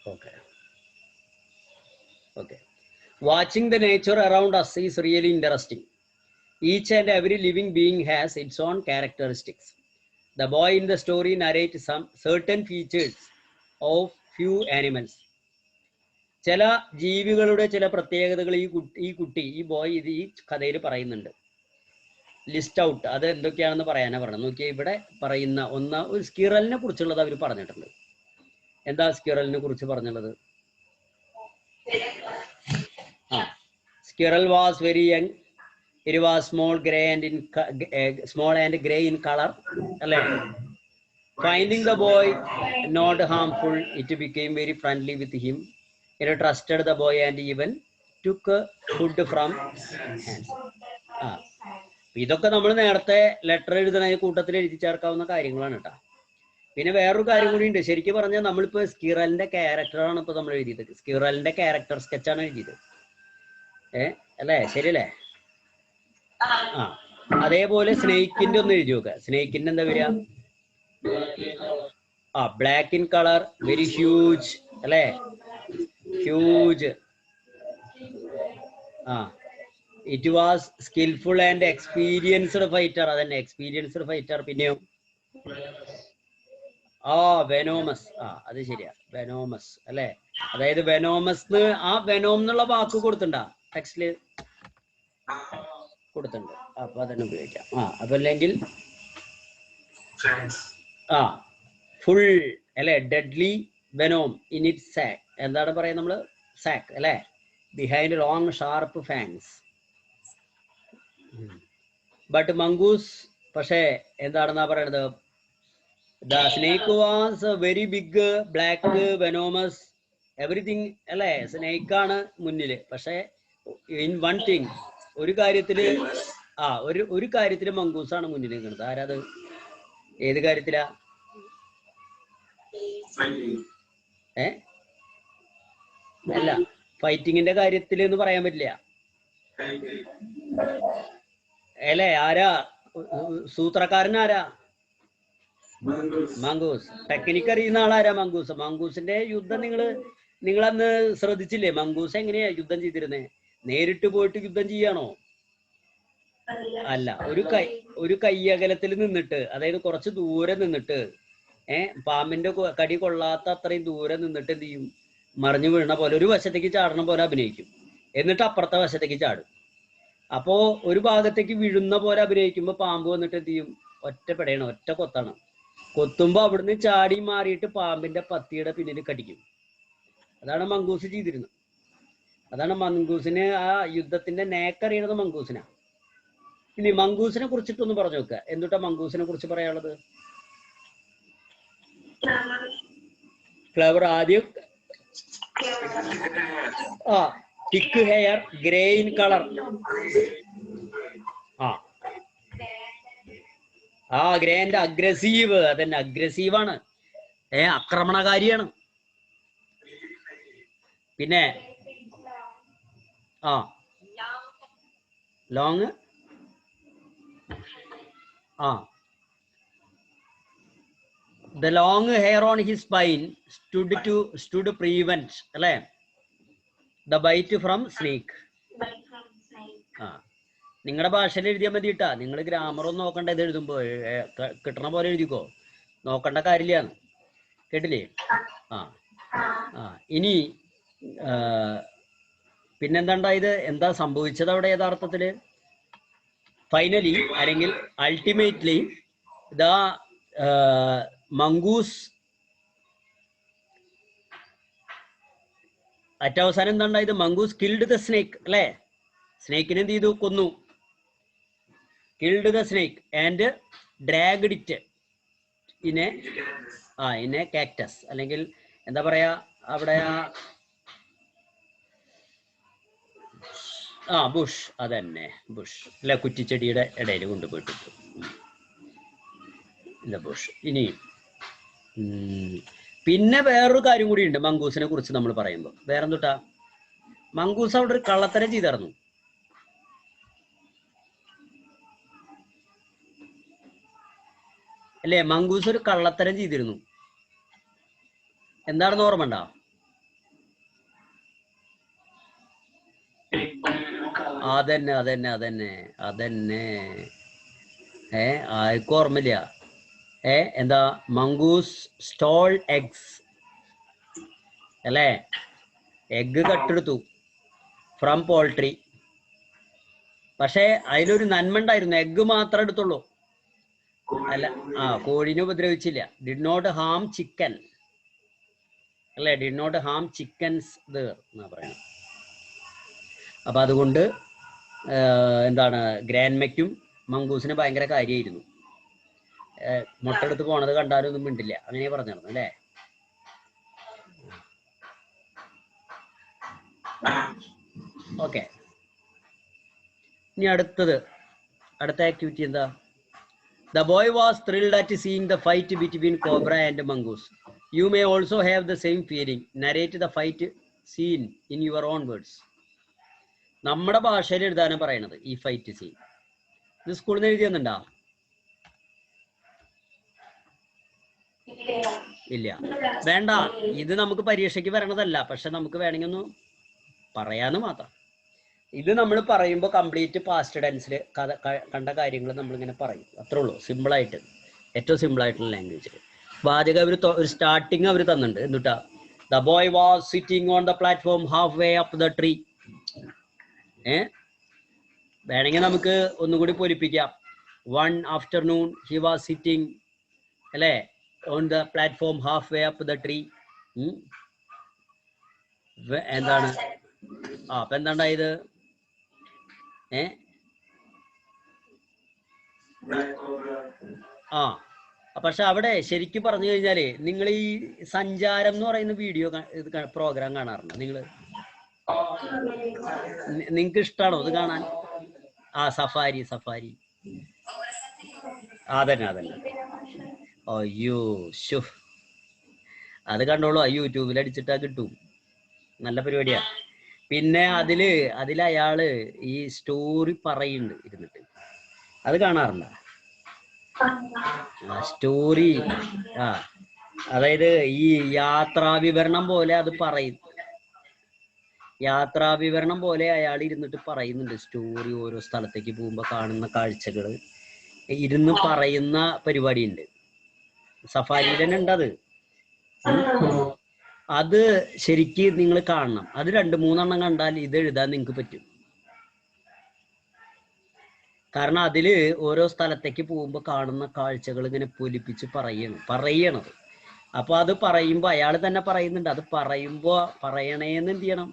Okay. Okay. Watching the nature around us is really interesting. Each and every living being has its own characteristics. The boy in the story narrates some certain features of few animals. ചില ജീവികളുടെ ചില പ്രത്യേകതകൾ ഈ boy ഈ കഥയിൽ പറയുന്നുണ്ട്. List out അത് എന്തൊക്കെയാണെന്ന് പറയാനാ പറഞ്ഞത്. നോക്കിയാൽ ഇവിടെ പറയുന്ന ഒരു സ്കിറലിനെ കുറിച്ചുള്ളത് അവർ പറഞ്ഞിട്ടുണ്ട്. എന്താ സ്കിറലിനെ കുറിച്ച് പറഞ്ഞുള്ളത്? Squirrel was very young. It was small and gray in color. Finding the boy not harmful, it became very friendly with him. It trusted the boy and even took food from hands. ഇതൊക്കെ നമ്മൾ നേരത്തെ letter എഴുതുന്ന കൂട്ടത്തിൽ എഴുതി ചേർക്കാവുന്ന കാര്യങ്ങളാണ് കേട്ടോ. പിന്നെ വേറൊരു കാര്യം കൂടി ഉണ്ട്. ശരിക്കും പറഞ്ഞാൽ നമ്മളിപ്പോ സ്കിറലിന്റെ ക്യാരക്ടറാണ് ഇപ്പൊ നമ്മൾ എഴുതിയത്. സ്കിറലിന്റെ ക്യാരക്ടർ സ്കെച്ചാണ് എഴുതിയത്. അല്ലേ? ശരിയല്ലേ? അതേപോലെ സ്നേക്കിന്റെ ഒന്ന് എഴുതി നോക്കുക. സ്നേക്കിന്റെ എന്താ വരിക? Black in colour, very huge, അല്ലേ? Huge. It was skilful and experienced fighter. അതന്നെ, എക്സ്പീരിയൻസ്ഡ് ഫൈറ്റർ. പിന്നെയോ വെനോമസ്. അത് ശരിയാ, വെനോമസ് അല്ലെ? അതായത് വെനോമസ്, ആ വെനോം എന്നുള്ള വാക്ക് കൊടുത്തിട്ടുണ്ടാ ടെക്സ്റ്റില്? കൊടുത്തിട്ടുണ്ട്. അപ്പൊ അതന്നെ ഉപയോഗിക്കാം. അപ്പൊ അല്ലെങ്കിൽ ഫുൾ അല്ലെ, ഡെഡ്ലി വെനോം ഇൻ ഇറ്റ് സാക്ക്. എന്താണ് പറയാ നമ്മള്? സാക്ക് അല്ലെ? Behind long sharp fangs. But mongoose പക്ഷേ എന്താണെന്നാ പറയണത്? The snake was very big, black, venomous, everything അല്ലേ? സ്നേക്ക് ആണ് മുന്നില്. പക്ഷെ ഇൻ വൺ തിങ്, ഒരു കാര്യത്തില് ഒരു കാര്യത്തില് മംഗൂസാണ് മുന്നിൽ നിൽക്കുന്നത്. ആരാത്? ഏത് കാര്യത്തിലാ? അല്ല, ഫൈറ്റിങ്ങിന്റെ കാര്യത്തിൽ എന്ന് പറയാൻ പറ്റില്ല അല്ലേ? ആരാ സൂത്രക്കാരൻ? ആരാ? മംഗൂസ്. ടെക്നിക്ക് അറിയുന്ന ആളാരാ? മംഗൂസ്. മംഗൂസിന്റെ യുദ്ധം നിങ്ങളന്ന് ശ്രദ്ധിച്ചില്ലേ? മംഗൂസ് എങ്ങനെയാ യുദ്ധം ചെയ്തിരുന്നേ? നേരിട്ട് പോയിട്ട് യുദ്ധം ചെയ്യാണോ? അല്ല, ഒരു കയ്യകലത്തിൽ നിന്നിട്ട്, അതായത് കുറച്ച് ദൂരെ നിന്നിട്ട്, പാമ്പിന്റെ കടി കൊള്ളാത്ത അത്രയും ദൂരെ നിന്നിട്ട് എന്ത് ചെയ്യും? മറിഞ്ഞു വീണ പോലെ, ഒരു വശത്തേക്ക് ചാടണ പോലെ അഭിനയിക്കും. എന്നിട്ട് അപ്പുറത്തെ വശത്തേക്ക് ചാടും. അപ്പോ ഒരു ഭാഗത്തേക്ക് വീഴുന്ന പോലെ അഭിനയിക്കുമ്പോ പാമ്പ് വന്നിട്ട് എന്ത് ചെയ്യും? ഒറ്റപ്പെടയാണ്, ഒറ്റ കൊത്താണ്. കൊത്തുമ്പോ അവിടുന്ന് ചാടി മാറിയിട്ട് പാമ്പിന്റെ പത്തിയുടെ പിന്നിൽ കടിക്കും. അതാണ് മംഗൂസ് ചെയ്തിരുന്നത്. അതാണ് മംഗൂസിന് ആ യുദ്ധത്തിന്റെ നേക്കറിയണത് മംഗൂസിനാ. ഇനി മംഗൂസിനെ കുറിച്ചിട്ടൊന്ന് പറഞ്ഞു നോക്കുക. എന്തുട്ടാ മംഗൂസിനെ കുറിച്ച് പറയാനുള്ളത്? ഫ്ലവർ. ആദ്യം thick hair, grey in colour. Grey and aggressive. അതന്നെ, അഗ്രസീവാണ്, ആക്രമണകാരിയാണ്. പിന്നെ long. The long hair on his spine stood prevent അല്ലേ the bite from snake. നിങ്ങളുടെ ഭാഷയിൽ എഴുതിയാൽ മതി കേട്ടാ. നിങ്ങൾ ഗ്രാമർ ഒന്നും നോക്കണ്ട. ഇത് എഴുതുമ്പോ കിട്ടണ പോലെ എഴുതിക്കോ, നോക്കണ്ട കാര്യമില്ലാണ്. കേട്ടില്ലേ? ഇനി പിന്നെന്താണ്ടായത്? എന്താ സംഭവിച്ചത് അവിടെ യഥാർത്ഥത്തില്? ഫൈനലി അല്ലെങ്കിൽ അൾട്ടിമേറ്റ്ലി ദ മംഗൂസ് അവസാനം എന്താണ്ടായത്? മംഗൂസ് കിൽഡ് ദ സ്നേക്ക് അല്ലേ? സ്നേക്കിനെ എന്ത് ചെയ്തു? കൊന്നു. Killed the snake and dragged it in A cactus, അല്ലെങ്കിൽ എന്താ പറയാ അവിടെ ബുഷ്. അതന്നെ, ബുഷ് അല്ല, കുറ്റിച്ചെടിയുടെ ഇടയിൽ കൊണ്ടുപോയിട്ടിട്ടു ബുഷ്. ഇനി പിന്നെ വേറൊരു കാര്യം കൂടി ഉണ്ട് മംഗൂസിനെ കുറിച്ച് നമ്മൾ പറയുമ്പോൾ. വേറെന്തുട്ടാ? മംഗൂസ് അവിടെ ഒരു കള്ളത്തരം ചെയ്തായിരുന്നു. അല്ലേ? മംഗൂസ് ഒരു കള്ളത്തരം ചെയ്തിരുന്നു. എന്താണെന്ന് ഓർമ്മ ഉണ്ടോ? അതന്നെ അതന്നെ അതന്നെ അതന്നെ. ആർക്കും ഓർമ്മയില്ല. എന്താ മംഗൂസ് സ്റ്റോൾ എഗ്സ് അല്ലേ? എഗ്ഗ് കട്ടെടുത്തു ഫ്രം പോൾട്രി. പക്ഷെ അതിലൊരു നന്മ ഉണ്ടായിരുന്നു, എഗ്ഗ് മാത്രമേ എടുത്തുള്ളൂ. അല്ല, കോഴിനെ ഉപദ്രവിച്ചില്ല. ഡിഡ് നോട്ട് ഹാം ചിക്കൻ അല്ലേ? ഡിഡ് നോട്ട് ഹാം ചിക്കൻസ് എന്നാ പറയുന്നത്. അപ്പൊ അതുകൊണ്ട് എന്താണ്, ഗ്രാൻഡ്മയ്ക്കും മംഗൂസിന് ഭയങ്കര കാര്യമായിരുന്നു. മുട്ടെടുത്ത് പോണത് കണ്ടാലും ഒന്നും മിണ്ടില്ല, അങ്ങനെ പറഞ്ഞിരുന്നു അല്ലേ? ഓക്കെ, ഇനി അടുത്ത ആക്ടിവിറ്റി എന്താ? The boy was thrilled at seeing the fight between cobra and mongoose. You may also have the same feeling. Narrate the fight scene in your own words. നമ്മുടെ ഭാഷയിൽ എഴുതാനാണ് പറയണത് ഈ ഫൈറ്റ് സീൻ. ഇത് സ്കൂളിൽ നിന്ന് എഴുതി തന്നിട്ടുണ്ടോ? ഇല്ല, വേണ്ട. ഇത് നമുക്ക് പരീക്ഷയ്ക്ക് വരണതല്ല, പക്ഷെ നമുക്ക് വേണമെങ്കിൽ ഒന്ന് പറയാന്ന് മാത്രം. ഇത് നമ്മൾ പറയുമ്പോൾ കംപ്ലീറ്റ് പാസ്റ്റ് ടെൻസിൽ കണ്ട കാര്യങ്ങൾ നമ്മളിങ്ങനെ പറയും, അത്രേ ഉള്ളൂ. സിമ്പിളായിട്ട്, ഏറ്റവും സിമ്പിളായിട്ടുള്ള ലാംഗ്വേജിൽ. വാചകം ഒരു സ്റ്റാർട്ടിങ് അവർ തന്നിട്ടുണ്ട്. എന്നിട്ടാ the boy was sitting on the platform half way up the tree. വേണമെങ്കിൽ നമുക്ക് ഒന്നുകൂടി പൊലിപ്പിക്കാം. One afternoon he was sitting അല്ലേ on the platform half way up the tree. എന്താണ്? അപ്പൊ എന്താണ്ടായത്? പക്ഷെ അവിടെ ശരിക്കും പറഞ്ഞു കഴിഞ്ഞാല്, നിങ്ങൾ ഈ സഞ്ചാരം എന്ന് പറയുന്ന വീഡിയോ പ്രോഗ്രാം കാണാറുണ്ടോ നിങ്ങള്? നിങ്ങക്ക് ഇഷ്ടാണോ അത് കാണാൻ? സഫാരി. അതന്നെ. അയ്യോ ഷോ, അത് കണ്ടോളൂ, യൂട്യൂബിൽ അടിച്ചിട്ടാ കിട്ടും. നല്ല പരിപാടിയാ. പിന്നെ അതില് അയാള് ഈ സ്റ്റോറി പറയുന്നുണ്ട് ഇരുന്നിട്ട്, അത് കാണാറുണ്ടോ? സ്റ്റോറി. അതായത് ഈ യാത്രാവിവരണം പോലെ അത് പറയും. യാത്രാവിവരണം പോലെ അയാൾ ഇരുന്നിട്ട് പറയുന്നുണ്ട് സ്റ്റോറി. ഓരോ സ്ഥലത്തേക്ക് പോകുമ്പോ കാണുന്ന കാഴ്ചകൾ ഇരുന്ന് പറയുന്ന പരിപാടി ഉണ്ട്. സഫാരിയിൽ തന്നെ ഉണ്ട് അത്. അത് ശരിക്ക് നിങ്ങൾ കാണണം. അത് 2-3 കണ്ടാൽ ഇത് എഴുതാൻ നിങ്ങൾക്ക് പറ്റും. കാരണം അതില് ഓരോ സ്ഥലത്തേക്ക് പോകുമ്പോ കാണുന്ന കാഴ്ചകൾ ഇങ്ങനെ പൊലിപ്പിച്ച് പറയണത്. അപ്പൊ അത് പറയുമ്പോ അയാൾ തന്നെ പറയുന്നുണ്ട്. അത് പറയുമ്പോ പറയണേന്ന് എന്ത് ചെയ്യണം?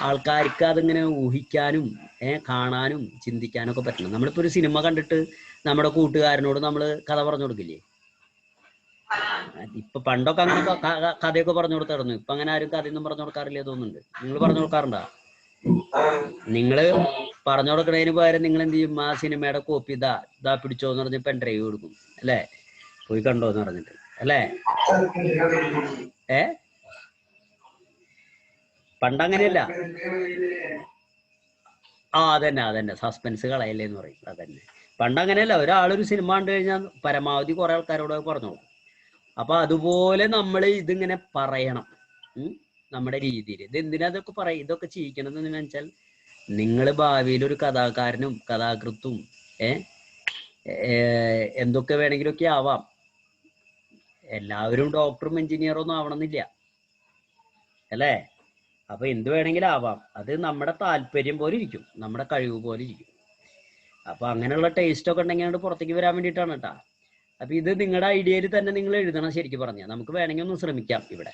ആൾക്കാർക്ക് അതിങ്ങനെ ഊഹിക്കാനും കാണാനും ചിന്തിക്കാനും ഒക്കെ പറ്റണം. നമ്മളിപ്പോ ഒരു സിനിമ കണ്ടിട്ട് നമ്മുടെ കൂട്ടുകാരനോട് നമ്മൾ കഥ പറഞ്ഞു കൊടുക്കില്ലേ? ഇപ്പൊ പണ്ടൊക്കെ അങ്ങനെ കഥയൊക്കെ പറഞ്ഞു കൊടുത്തായിരുന്നു. ഇപ്പൊ അങ്ങനെ ആരും കഥയൊന്നും പറഞ്ഞു കൊടുക്കാറില്ല തോന്നുന്നുണ്ട്. നിങ്ങൾ പറഞ്ഞു കൊടുക്കാറുണ്ടോ? നിങ്ങള് പറഞ്ഞു കൊടുക്കണതിന് പകരം നിങ്ങൾ എന്ത് ചെയ്യും? ആ സിനിമയുടെ കോപ്പി ഇതാ പിടിച്ചോന്ന് പറഞ്ഞ് പെൻഡ്രൈവ് കൊടുക്കും അല്ലേ? പോയി കണ്ടോന്ന് പറഞ്ഞിട്ട് അല്ലേ? പണ്ടങ്ങനെയല്ല. അതന്നെ സസ്പെൻസ് കളയല്ലേ എന്ന് പറയും. അതന്നെ, പണ്ടങ്ങനെയല്ല. ഒരാളൊരു സിനിമ കണ്ടു കഴിഞ്ഞാൽ പരമാവധി കുറെ ആൾക്കാരോട് പറഞ്ഞോളൂ. അപ്പൊ അതുപോലെ നമ്മൾ ഇതിങ്ങനെ പറയണം നമ്മുടെ രീതിയിൽ. ഇത് എന്തിനാ ഇതൊക്കെ ഇതൊക്കെ ചെയ്യിക്കണമെന്ന് വെച്ചാൽ, നിങ്ങൾ ഭാവിയിൽ ഒരു കഥാകാരനും കഥാകൃത്തും എന്തൊക്കെ വേണമെങ്കിലൊക്കെ ആവാം. എല്ലാവരും ഡോക്ടറും എഞ്ചിനീയറും ഒന്നും ആവണമെന്നില്ല അല്ലേ? അപ്പൊ എന്ത് വേണമെങ്കിലും ആവാം. അത് നമ്മുടെ താല്പര്യം പോലെ ഇരിക്കും, നമ്മുടെ കഴിവ് പോലെ ഇരിക്കും. അപ്പൊ അങ്ങനെയുള്ള ടേസ്റ്റ് ഒക്കെ ഉണ്ടെങ്കിൽ പുറത്തേക്ക് വരാൻ വേണ്ടിയിട്ടാണ് കേട്ടാ. അപ്പൊ ഇത് നിങ്ങളുടെ ഐഡിയയിൽ തന്നെ നിങ്ങൾ എഴുതണം. ശരിക്കും പറഞ്ഞാൽ നമുക്ക് വേണമെങ്കിൽ ഒന്ന് ശ്രമിക്കാം ഇവിടെ.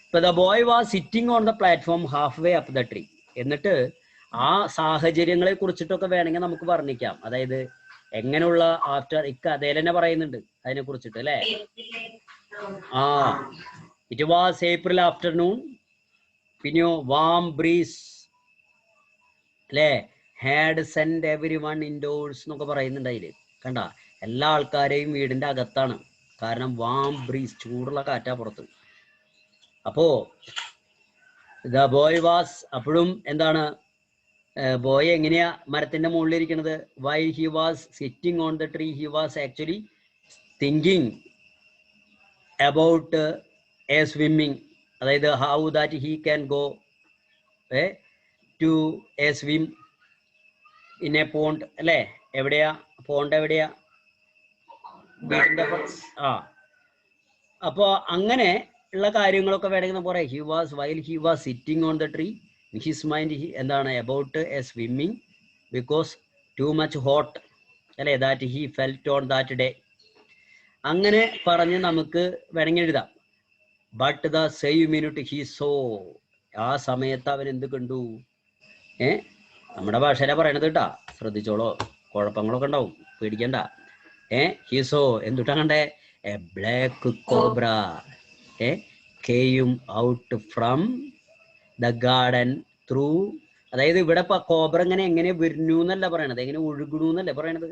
ഇപ്പൊ the boy was sitting on the platform half way up the tree. എന്നിട്ട് ആ സാഹചര്യങ്ങളെ കുറിച്ചിട്ടൊക്കെ വേണമെങ്കിൽ നമുക്ക് വർണ്ണിക്കാം. അതായത് എങ്ങനെയുള്ള കഥയിൽ തന്നെ പറയുന്നുണ്ട് അതിനെ കുറിച്ചിട്ട് അല്ലേ? It was April afternoon. പിന്നെയോ വാം ബ്രീസ് അല്ലേ? Had send every one endorse എന്നൊക്കെ പറയുന്നുണ്ട് അതില്. കണ്ട, എല്ലാ ആൾക്കാരെയും വീടിന്റെ അകത്താണ്. കാരണം വാം ബ്രീസ്, ചൂടുള്ള കാറ്റാ പുറത്ത്. അപ്പോ ദ ബോയ് വാസ്, അപ്പോഴും എന്താണ്, ബോയ് എങ്ങനെയാ മരത്തിന്റെ മുകളിൽ ഇരിക്കുന്നത്? While he was sitting on the tree he was actually thinking about a swimming. അതായത് how that he can go to a swim in a pond അല്ലേ? എവിടെയാ പോണ്ട്? എവിടെയാ? വീടിന്റെ ആ. അപ്പോ അങ്ങനെ ഉള്ള കാര്യങ്ങളൊക്കെ വേണമെങ്കിൽ നമുക്ക് പറയാം. He was sitting on the tree his mind എന്താണ് about a swimming because too much hot അല്ലേ, that he felt on that day. അങ്ങനെ പറഞ്ഞ് നമുക്ക് വേണമെങ്കിൽ എഴുതാം. But the same minute he saw, ആ സമയത്ത് അവൻ എന്ത് കണ്ടു? നമ്മുടെ ഭാഷയിലാണ് പറയണത് കേട്ടാ, ശ്രദ്ധിച്ചോളോ, കുഴപ്പങ്ങളൊക്കെ ഉണ്ടാവും, പേടിക്കണ്ട. ഹി സോ എന്തുട്ടാ കണ്ടേ? A black cobra came out from the garden through. അതായത് ഇവിടെ കോബ്ര എങ്ങനെ വരുന്നു എന്നല്ല പറയണത്, എങ്ങനെ ഒഴുകണു എന്നല്ലേ പറയണത്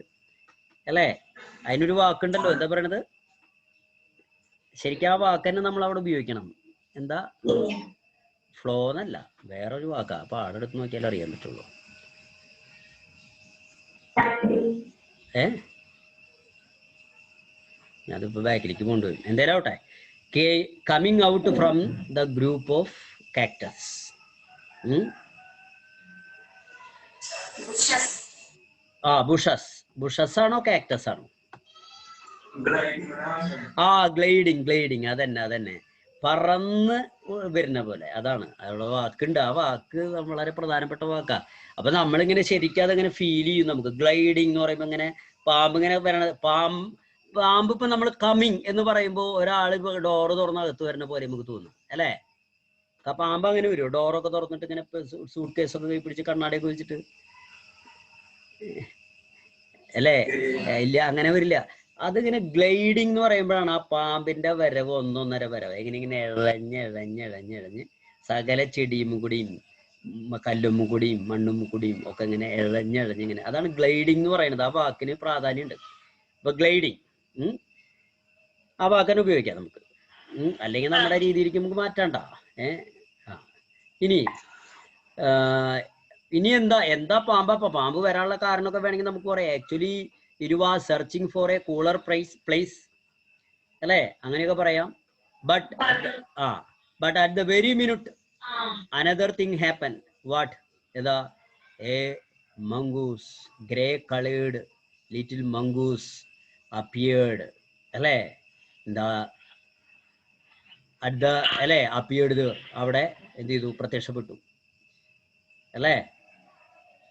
അല്ലേ? അതിനൊരു വാക്കുണ്ടല്ലോ, എന്താ പറയണത്? ശരിക്കും ആ വാക്ക് തന്നെ നമ്മൾ അവിടെ ഉപയോഗിക്കണം. എന്താ? ഫ്ലോ എന്നല്ല, വേറൊരു വാക്കാ. പാടെടുത്ത് നോക്കിയാൽ അറിയാൻ പറ്റുള്ളൂ. ഞാനിപ്പോ ബാക്കിലേക്ക് കൊണ്ടുപോയി. എന്തായാലും ആവട്ടെ. Coming out from the group of cactus. Bushes ആണോ കാക്ടസ് ആണോ? ഗ്ലൈഡിങ്. അതന്നെ പറന്ന് വരുന്ന പോലെ, അതാണ് അവിടെ വാക്കുണ്ട്. ആ വാക്ക് വളരെ പ്രധാനപ്പെട്ട വാക്കാ. അപ്പൊ നമ്മളിങ്ങനെ ശരിക്കും അതങ്ങനെ ഫീൽ ചെയ്യും. നമുക്ക് ഗ്ലൈഡിങ് എന്ന് പറയുമ്പോ ഇങ്ങനെ പാമ്പ് ഇങ്ങനെ വരണ, പാമ്പ് ഇപ്പൊ നമ്മൾ കമ്മിങ് എന്ന് പറയുമ്പോ ഒരാൾ ഇപ്പൊ ഡോറ് തുറന്ന് അകത്ത് വരുന്ന പോലെ നമുക്ക് തോന്നും അല്ലേ? പാമ്പ് അങ്ങനെ വരുമോ? ഡോറൊക്കെ തുറന്നിട്ട് ഇങ്ങനെ സൂട്ട് കേസൊക്കെ പിടിച്ച് കണ്ണാടിയൊക്കെ വെച്ചിട്ട് അല്ലേ? ഇല്ല, അങ്ങനെ വരില്ല. അതിങ്ങനെ ഗ്ലൈഡിങ് എന്ന് പറയുമ്പോഴാണ് ആ പാമ്പിന്റെ വരവ് ഒന്നൊന്നര വരവ് ഇങ്ങനെ ഇഴഞ്ഞ് സകല ചെടിയും കൂടിയും കല്ലുമ്മ കൂടിയും മണ്ണും കൂടിയും ഒക്കെ ഇങ്ങനെ ഇഴഞ്ഞിങ്ങനെ, അതാണ് ഗ്ലൈഡിങ് എന്ന് പറയുന്നത്. ആ വാക്കിന് പ്രാധാന്യമുണ്ട്. അപ്പൊ ഗ്ലൈഡിങ് ആ വാക്കിനെ ഉപയോഗിക്കാം നമുക്ക്. അല്ലെങ്കിൽ നമ്മുടെ രീതിയിലേക്ക് നമുക്ക് മാറ്റാണ്ട. ഇനി എന്താ പാമ്പ് വരാനുള്ള കാരണമൊക്കെ വേണമെങ്കിൽ നമുക്ക് പറയാം. Actually it was searching for a cooler place അല്ലേ, അങ്ങനെയൊക്കെ പറയാം. But at the very minute another thing happen. What? ഏതാ? A mongoose, grey coloured little mongoose appeared അല്ലേ? എന്താ അല്ലേ? അപ്പിയേർഡ്, അവിടെ എന്ത് ചെയ്തു? പ്രത്യക്ഷപ്പെട്ടു അല്ലേ?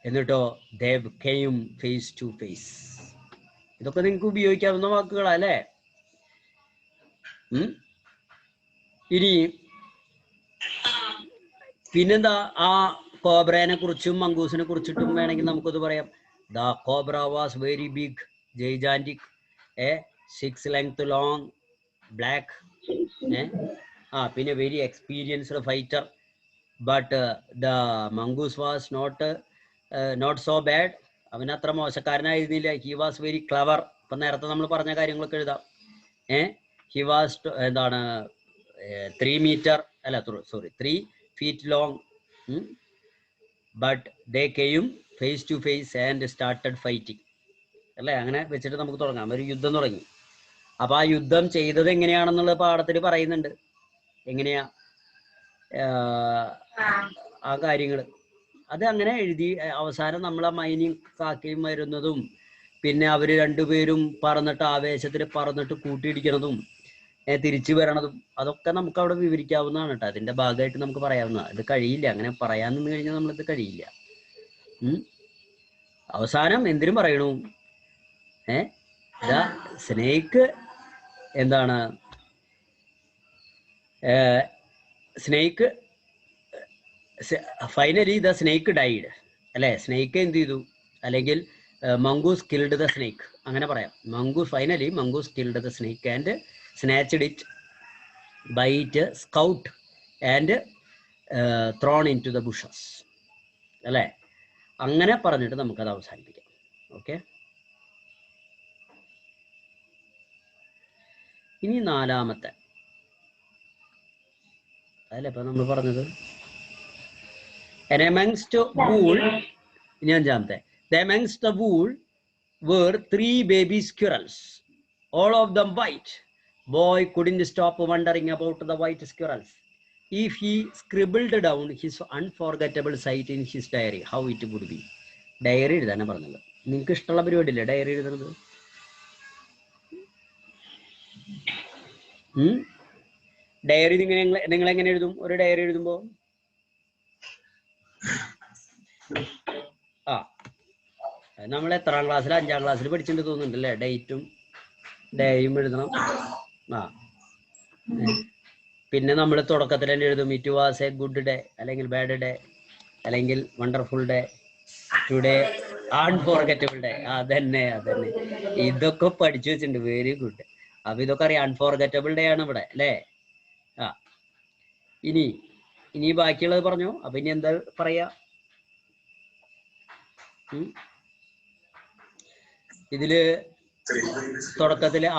എന്നിട്ടോ they came face to face. ഇതൊക്കെ നിങ്ങൾക്ക് ഉപയോഗിക്കാവുന്ന വാക്കുകളാ അല്ലേ? ഇനി പിന്നെന്താ? ആ കോബ്രേനെ കുറിച്ചും മംഗൂസിനെ കുറിച്ചിട്ടും വേണമെങ്കിൽ നമുക്കത് പറയാം. The cobra was very big, gigantic, 6 length long, black, പിന്നെ very experienced fighter. But the mongoose was not so bad. അവനത്ര മോശക്കാരനായിരുന്നില്ല. He was very clever. ഇപ്പൊ നേരത്തെ നമ്മൾ പറഞ്ഞ കാര്യങ്ങളൊക്കെ എഴുതാം. He was 3 feet long. But they came face to face and started fighting അല്ലേ? അങ്ങനെ വെച്ചിട്ട് നമുക്ക് തുടങ്ങാം. ഒരു യുദ്ധം തുടങ്ങി. അപ്പൊ ആ യുദ്ധം ചെയ്തത് എങ്ങനെയാണെന്നുള്ള പാഠത്തിൽ പറയുന്നുണ്ട്. എങ്ങനെയാ ആ കാര്യങ്ങൾ അത് അങ്ങനെ എഴുതി. അവസാനം നമ്മളെ മൈനിങ് കാക്കയും വരുന്നതും, പിന്നെ അവര് രണ്ടുപേരും പറന്നിട്ട് ആവേശത്തിൽ പറന്നിട്ട് കൂട്ടിയിടിക്കണതും തിരിച്ചു വരണതും, അതൊക്കെ നമുക്ക് അവിടെ വിവരിക്കാവുന്നതാണ് കേട്ടോ. അതിന്റെ ഭാഗമായിട്ട് നമുക്ക് പറയാവുന്നതാണ്. ഇത് കഴിയില്ല, അങ്ങനെ പറയാൻ നിന്ന് കഴിഞ്ഞാൽ നമ്മളിത് കഴിയില്ല. അവസാനം എന്തിനും പറയണു? സ്നേക്ക് എന്താണ്? Snake finally the snake died അല്ലെ? സ്നേക്ക് എന്ത് ചെയ്തു? അല്ലെങ്കിൽ മംഗൂസ് കിൽഡ് ദ സ്നേക്ക്, അങ്ങനെ പറയാം. Finally mongoose killed the snake and snatched it by it snout and thrown into the bushes അല്ലേ? അങ്ങനെ പറഞ്ഞിട്ട് നമുക്കത് അവസാനിപ്പിക്കാം. ഓക്കെ, ഇനി നാലാമത്തെ അതല്ലേ ഇപ്പൊ നമ്മൾ പറഞ്ഞത്. And amongst wool, amongst the wool were 3 baby squirrels, all of them white. Boy couldn't stop wondering about the white squirrels. If he scribbled down his unforgettable sight in his diary, how it would be. Diary എഴുതാനാണ് പറഞ്ഞത്. നിങ്ങൾക്ക് ഇഷ്ടമുള്ള പരിപാടിയില്ലേ diary എഴുതുന്നത്? Diary നിങ്ങൾ എങ്ങനെ എഴുതും? ഒരു diary എഴുതുമ്പോ നമ്മൾ എത്രാം ക്ലാസ്സിൽ, 5ാം ക്ലാസ്സിൽ പഠിച്ചിട്ട് തോന്നുന്നുണ്ടല്ലേ? ഡേറ്റും ഡേയും എഴുതണം. പിന്നെ നമ്മൾ തുടക്കത്തിൽ തന്നെ എഴുതും it was A good day, അല്ലെങ്കിൽ ബാഡ് ഡേ, അല്ലെങ്കിൽ wonderful day, today unforgettable day. അതന്നെ ഇതൊക്കെ പഠിച്ചു വെച്ചിട്ടുണ്ട്. Very good. അപ്പൊ ഇതൊക്കെ അറിയാം. അൺഫോർഗറ്റബിൾ ഡേ ആണ് ഇവിടെ അല്ലേ? ഇനി ബാക്കിയുള്ളത് പറഞ്ഞോ. അപ്പൊ ഇനി എന്താ പറയാ? ഇതില് തുടക്കത്തില്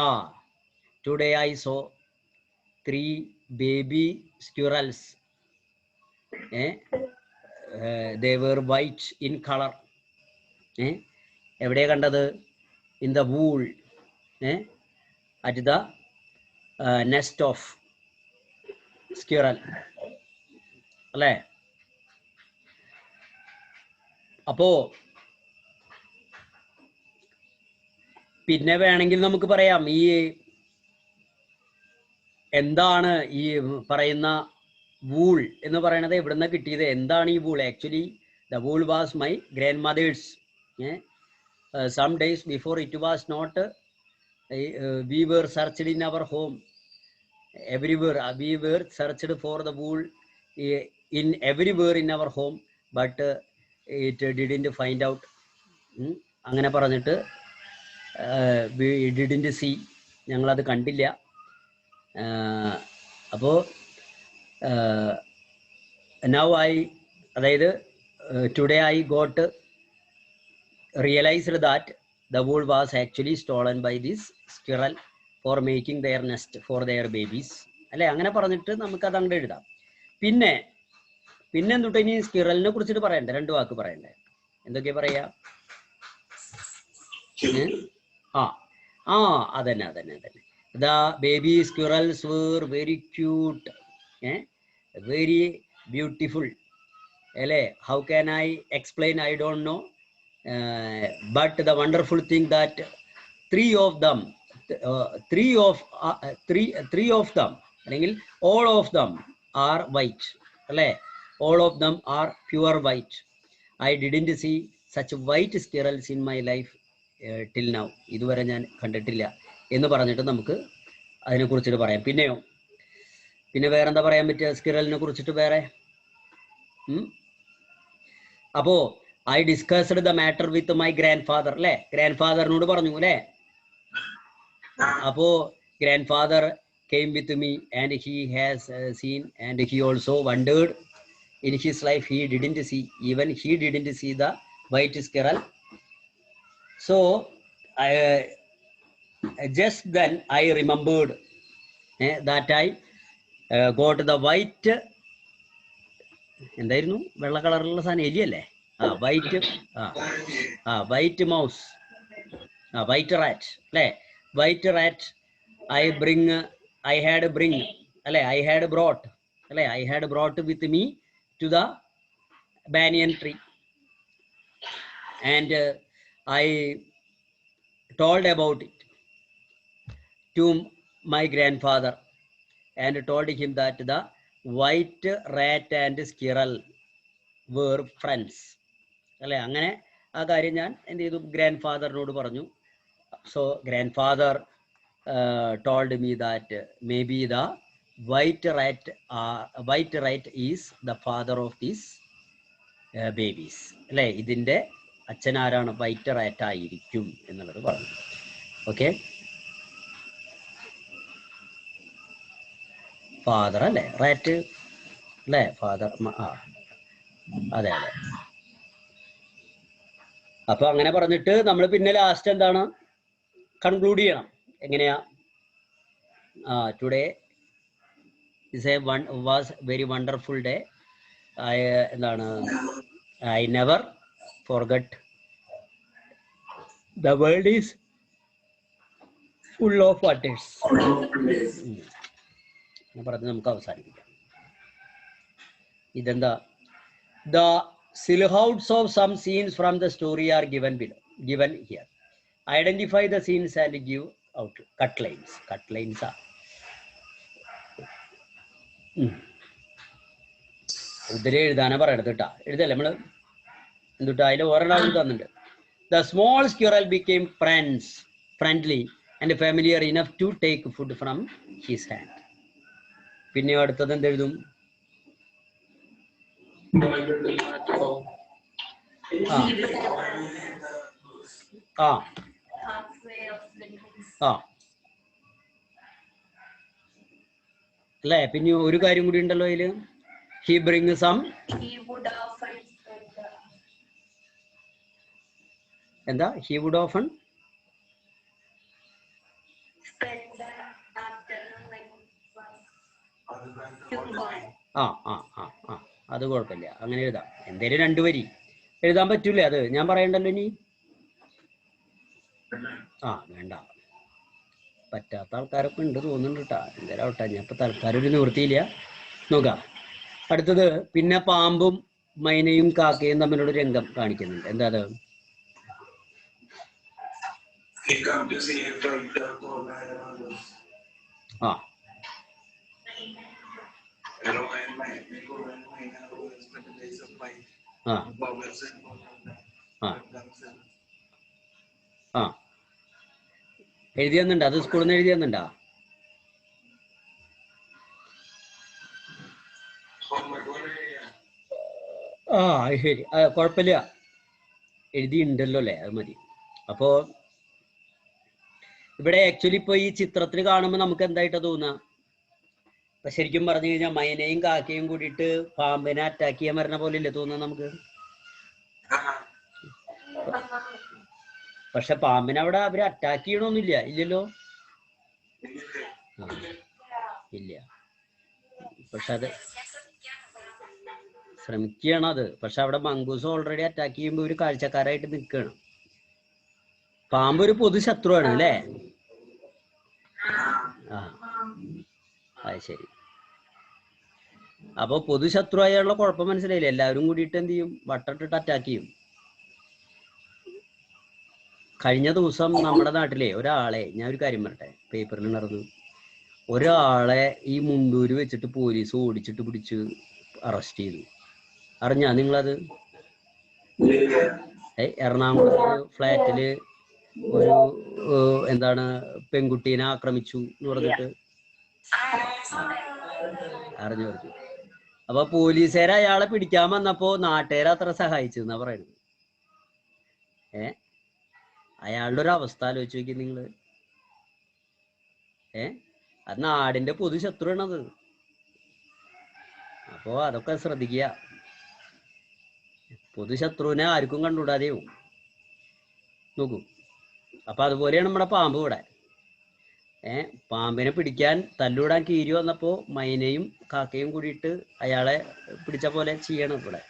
today I so 3 baby squirrels. They were white in color. എവിടെയാ കണ്ടത്? in the wool, at the nest of squirrel അല്ലേ? അപ്പോ പിന്നെ വേണമെങ്കിൽ നമുക്ക് പറയാം ഈ എന്താണ് ഈ പറയുന്ന വൂൾ എന്ന് പറയുന്നത് എവിടുന്ന കിട്ടിയത്? എന്താണ് ഈ wool? Actually the wool was my grandmother's. some days before it was not, we were searched in our home everywhere. We were searched for the wool in everywhere in our home, but it didn't find out. അങ്ങനെ പറഞ്ഞിട്ട് we didn't see, ഞങ്ങളത് കണ്ടില്ല. അപ്പോൾ now അതായത് today I got realized that the wool was actually stolen by this squirrel for making their nest for their babies അല്ലെ? അങ്ങനെ പറഞ്ഞിട്ട് നമുക്ക് അത് അങ്ങോട്ട് എഴുതാം. പിന്നെ എന്തുട്ട് ഇനി സ്ക്വിറലിനെ കുറിച്ചിട്ട് പറയണ്ടേ? 2 വാക്ക് പറയണ്ടേ? എന്തൊക്കെയാ പറയാ? അതന്നെ the baby squirrels were very cute, very beautiful അല്ലേ? how can I explain? I don't know. But the wonderful thing that 3 of them അല്ലെങ്കിൽ all of them are white അല്ലേ? all of them are pure white. I didn't see such white squirrels in my life till now. ഇതുവരെ ഞാൻ കണ്ടിട്ടില്ല എന്ന് പറഞ്ഞിട്ട് നമുക്ക് അതിനെ കുറിച്ചിട്ട് പറയാം. പിന്നെ വേറെന്താ പറയാൻ പറ്റുക സ്ക്വിറലിനെ കുറിച്ചിട്ട് വേറെ? അപ്പോ I discussed the matter with my grandfather അല്ലേ? ഗ്രാൻഡ്ഫാദറിനോട് പറഞ്ഞു അല്ലേ? അപ്പോ grandfather came with me and he has seen, and he also wondered in his life. He didn't see the white squirrel. So just then I remembered that I got the white, എന്തായിരുന്നു വെള്ള കളറിലുള്ള സാധനം? എലിയല്ലേ? White mouse, white rat അല്ലേ? White rat I had brought with me to the banyan tree, and I told about it to my grandfather and told him that the white rat and squirrel were friends അല്ലെ? അങ്ങനെ ആ കാര്യം ഞാൻ എന്ത് ചെയ്തു? ഗ്രാൻഡ്ഫാദറിനോട് പറഞ്ഞു. So grandfather told me that maybe the white rat is the father of these babies അല്ലെ? ഇതിന്റെ അച്ഛൻ ആരാണ്? വൈറ്റ് റാറ്റ് ആയിരിക്കും എന്നുള്ളത് പറഞ്ഞു. ഓക്കെ, ഫാദർ അല്ലേ? റാറ്റ് അല്ലേ? ഫാദർ. അതെ. അപ്പൊ അങ്ങനെ പറഞ്ഞിട്ട് നമ്മൾ പിന്നെ ലാസ്റ്റ് എന്താണ് കൺക്ലൂഡ് ചെയ്യണം. എങ്ങനെയാ? Today was very wonderful day. എന്താണ്? I never forget. The world is full of wonders. പറഞ്ഞ് നമുക്ക് അവസാനിപ്പിക്കാം. ഇതെന്താ? The silhouettes of some scenes from the story are given here. Identify the scenes and give out cut lines. Cut lines are ഇതിൽ എഴുതാനാ പറയണത് കേട്ടാ. എഴുതല്ലേ നമ്മള് എന്തുട്ടാ അതിൽ ഒരെണ്ണം തന്നിട്ടുണ്ട്. The small squirrel became friendly and familiar enough to take food from his hand. പിന്നെ അടുത്തത് എന്തെഴുതും? അല്ലേ? പിന്നെ ഒരു കാര്യം കൂടി ഉണ്ടല്ലോ അതില്. He brings some. എന്താ? He would often അത് കുഴപ്പമില്ല, അങ്ങനെ എഴുതാം. എന്തേലും 2 വരി എഴുതാൻ പറ്റൂലേ? അത് ഞാൻ പറയണ്ടല്ലോ ഇനി. വേണ്ട, പറ്റാത്ത ആൾക്കാരൊക്കെ ഉണ്ട് തോന്നുന്നുണ്ട് കേട്ടാ. എന്തേലും ആവട്ടെ, ഞാൻ ഇപ്പൊ തൽക്കാലം ഒരു നിവൃത്തിയില്ല. നോക്കാം. അടുത്തത് പിന്നെ പാമ്പും മൈനയും കാക്കയും തമ്മിലുള്ള രംഗം കാണിക്കുന്നുണ്ട്. എന്താ അത്? എഴുതി തന്നുണ്ടോ? അത് സ്കൂളിൽ നിന്ന് എഴുതി തന്നുണ്ടോ? ശരി, കുഴപ്പമില്ല, എഴുതിയുണ്ടല്ലോ അല്ലേ, അത് മതി. അപ്പോ ഇവിടെ ആക്ച്വലി ഇപ്പൊ ഈ ചിത്രത്തിൽ കാണുമ്പോൾ നമുക്ക് എന്തായിട്ടാ തോന്നുക? ഇപ്പൊ ശരിക്കും പറഞ്ഞു കഴിഞ്ഞാൽ മൈനയും കാക്കയും കൂടിയിട്ട് പാമ്പിനെ അറ്റാക്ക് ചെയ്യാൻ വരുന്ന പോലെ ഇല്ലേ തോന്നുന്നത് നമുക്ക്? പക്ഷെ പാമ്പിനെ അവിടെ അവര് അറ്റാക്ക് ചെയ്യണമൊന്നുമില്ല, ഇല്ലല്ലോ? ഇല്ല. പക്ഷെ അത് ശ്രമിക്കുകയാണ് അത്. പക്ഷെ അവിടെ മംഗൂസ് ഓൾറെഡി അറ്റാക്ക് ചെയ്യുമ്പോൾ ഒരു കാഴ്ചക്കാരായിട്ട് നിൽക്കുകയാണ്. പാമ്പ് ഒരു പൊതു ശത്രുവാണ് അല്ലേ? അത് ശരി. അപ്പൊ പൊതു ശത്രുവായുള്ള കുഴപ്പം മനസ്സിലായില്ലേ? എല്ലാവരും കൂടിയിട്ട് എന്ത് ചെയ്യും? വട്ടട്ടിട്ട് അറ്റാക്ക് ചെയ്യും. കഴിഞ്ഞ ദിവസം നമ്മുടെ നാട്ടിലെ ഒരാളെ, ഞാൻ ഒരു കാര്യം പറയട്ടെ, പേപ്പറിൽ നടന്നു, ഒരാളെ ഈ മുണ്ടൂര് വെച്ചിട്ട് പോലീസ് ഓടിച്ചിട്ട് പിടിച്ച് അറസ്റ്റ് ചെയ്തു. അറിഞ്ഞാ നിങ്ങളത്? എറണാകുളത്ത് ഫ്ലാറ്റില് ഒരു എന്താണ് പെൺകുട്ടീനെ ആക്രമിച്ചു എന്ന് പറഞ്ഞിട്ട് അറിഞ്ഞു. അപ്പൊ പോലീസുകാരെ അയാളെ പിടിക്കാൻ വന്നപ്പോ നാട്ടുകാരെ അത്ര സഹായിച്ചു എന്നാ പറയുന്നത്. അയാളുടെ ഒരു അവസ്ഥ ആലോചിച്ച് നോക്കി നിങ്ങള്. അത് നാടിന്റെ പൊതു ശത്രുവാണത്. അപ്പോ അതൊക്കെ ശ്രദ്ധിക്കുക. പൊതു ശത്രുവിനെ ആർക്കും കണ്ടുകൂടാതെയും നോക്കൂ. അപ്പൊ അതുപോലെയാണ് നമ്മുടെ പാമ്പ് ഇവിടെ. പാമ്പിനെ പിടിക്കാൻ തല്ലുവിടാൻ കീരി വന്നപ്പോ മൈനയും കാക്കയും കൂടിയിട്ട് അയാളെ പിടിച്ച പോലെ ചെയ്യണം ഇവിടെ.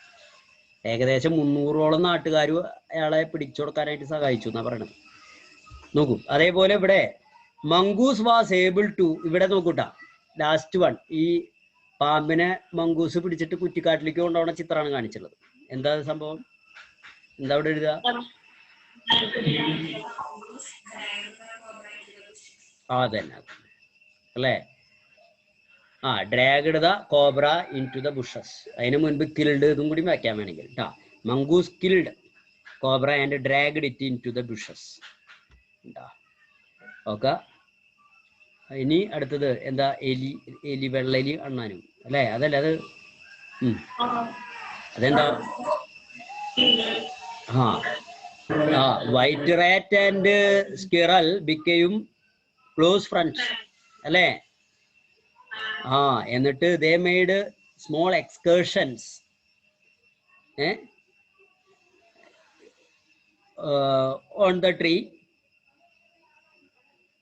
ഏകദേശം 300ഓളം നാട്ടുകാർ അയാളെ പിടിച്ചു കൊടുക്കാനായിട്ട് സഹായിച്ചു എന്നാ പറയണത്. നോക്കൂ. അതേപോലെ ഇവിടെ മംഗൂസ് വാസ് ഏബിൾ ടു, ഇവിടെ നോക്കൂട്ടാ, ലാസ്റ്റ് വൺ, ഈ പാമ്പിനെ മംഗൂസ് പിടിച്ചിട്ട് കുറ്റിക്കാട്ടിലേക്ക് കൊണ്ടുപോകുന്ന ചിത്രമാണ് കാണിച്ചുള്ളത്. എന്താ സംഭവം? എന്താ അവിടെ എഴുതുക? അതന്നെ അല്ലേ? Dragged the cobra into the bushes. അതിന് മുൻപ് കിൽഡ് ഇതും കൂടി വയ്ക്കാൻ വേണമെങ്കിൽ കേട്ടാ. Mongoose killed cobra and dragged it into the bushes. Okay. ഇനി അടുത്തത് എന്താ? എലി വെള്ളലി അണ്ണാനും അല്ലേ? അതല്ലേ അത്? അതെന്താ? White rat and squirrel became close friends അല്ലേ? എന്നിട്ട് they made small excursions on the tree.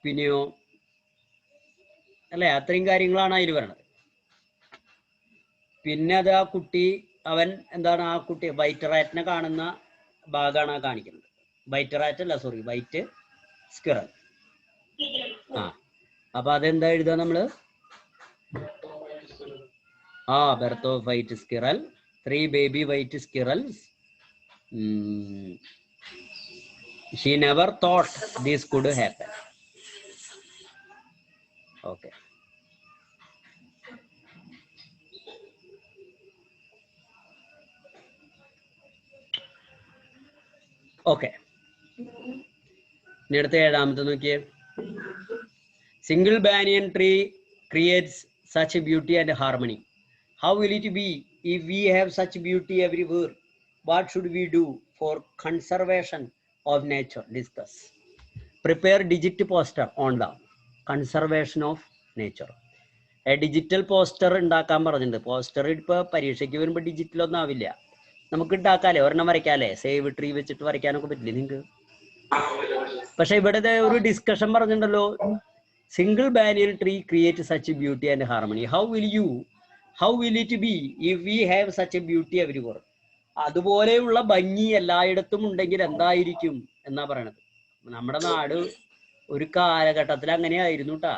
പിന്നെയോ അല്ലേ? അത്രയും കാര്യങ്ങളാണ് അതിൽ പറയണത്. പിന്നെ അത് ആ കുട്ടി, അവൻ എന്താണ്, ആ കുട്ടി വൈറ്റ് റാറ്റിനെ കാണുന്ന ഭാഗമാണ് ആ കാണിക്കുന്നത്. വൈറ്റ് റാറ്റ് അല്ല, സോറി, വൈറ്റ് സ്ക്വിറൽ. അപ്പൊ അതെന്താ എഴുതുക നമ്മള്? Birth of white squirrel 3 baby white squirrels. She never thought this could happen. Okay. Okay. നേരത്തെ ഏഴാമത്തെ നോക്കിയേ. Single banyan tree creates such a beauty and harmony. How will it be if we have such beauty everywhere? What should we do for conservation of nature? Discuss. Prepare digital poster on the conservation of nature. A digital poster ഉണ്ടാക്കാൻ പറഞ്ഞിട്ടുണ്ട്. Poster ഇപ്പോൾ പരീക്ഷയ്ക്ക് വരുമ്പോൾ digital ഒന്നും ആവില്ല. നമുക്ക് ഉണ്ടാക്കാല്ലേ, ഒരെണ്ണം വരയ്ക്കാല്ലേ, save tree വെച്ചിട്ട് വരയ്ക്കാനൊക്കെ പറ്റില്ലേ നിങ്ങൾക്ക്? പക്ഷെ ഇവിടെ ഒരു ഡിസ്കഷൻ പറഞ്ഞിട്ടുണ്ടല്ലോ, single banyan tree create such beauty and harmony. How will it be if we have such A beauty എവരിവർ? അതുപോലെയുള്ള ഭംഗി എല്ലായിടത്തും ഉണ്ടെങ്കിൽ എന്തായിരിക്കും എന്നാ പറയണത്. നമ്മുടെ നാട് ഒരു കാലഘട്ടത്തിൽ അങ്ങനെയായിരുന്നു കേട്ടാ.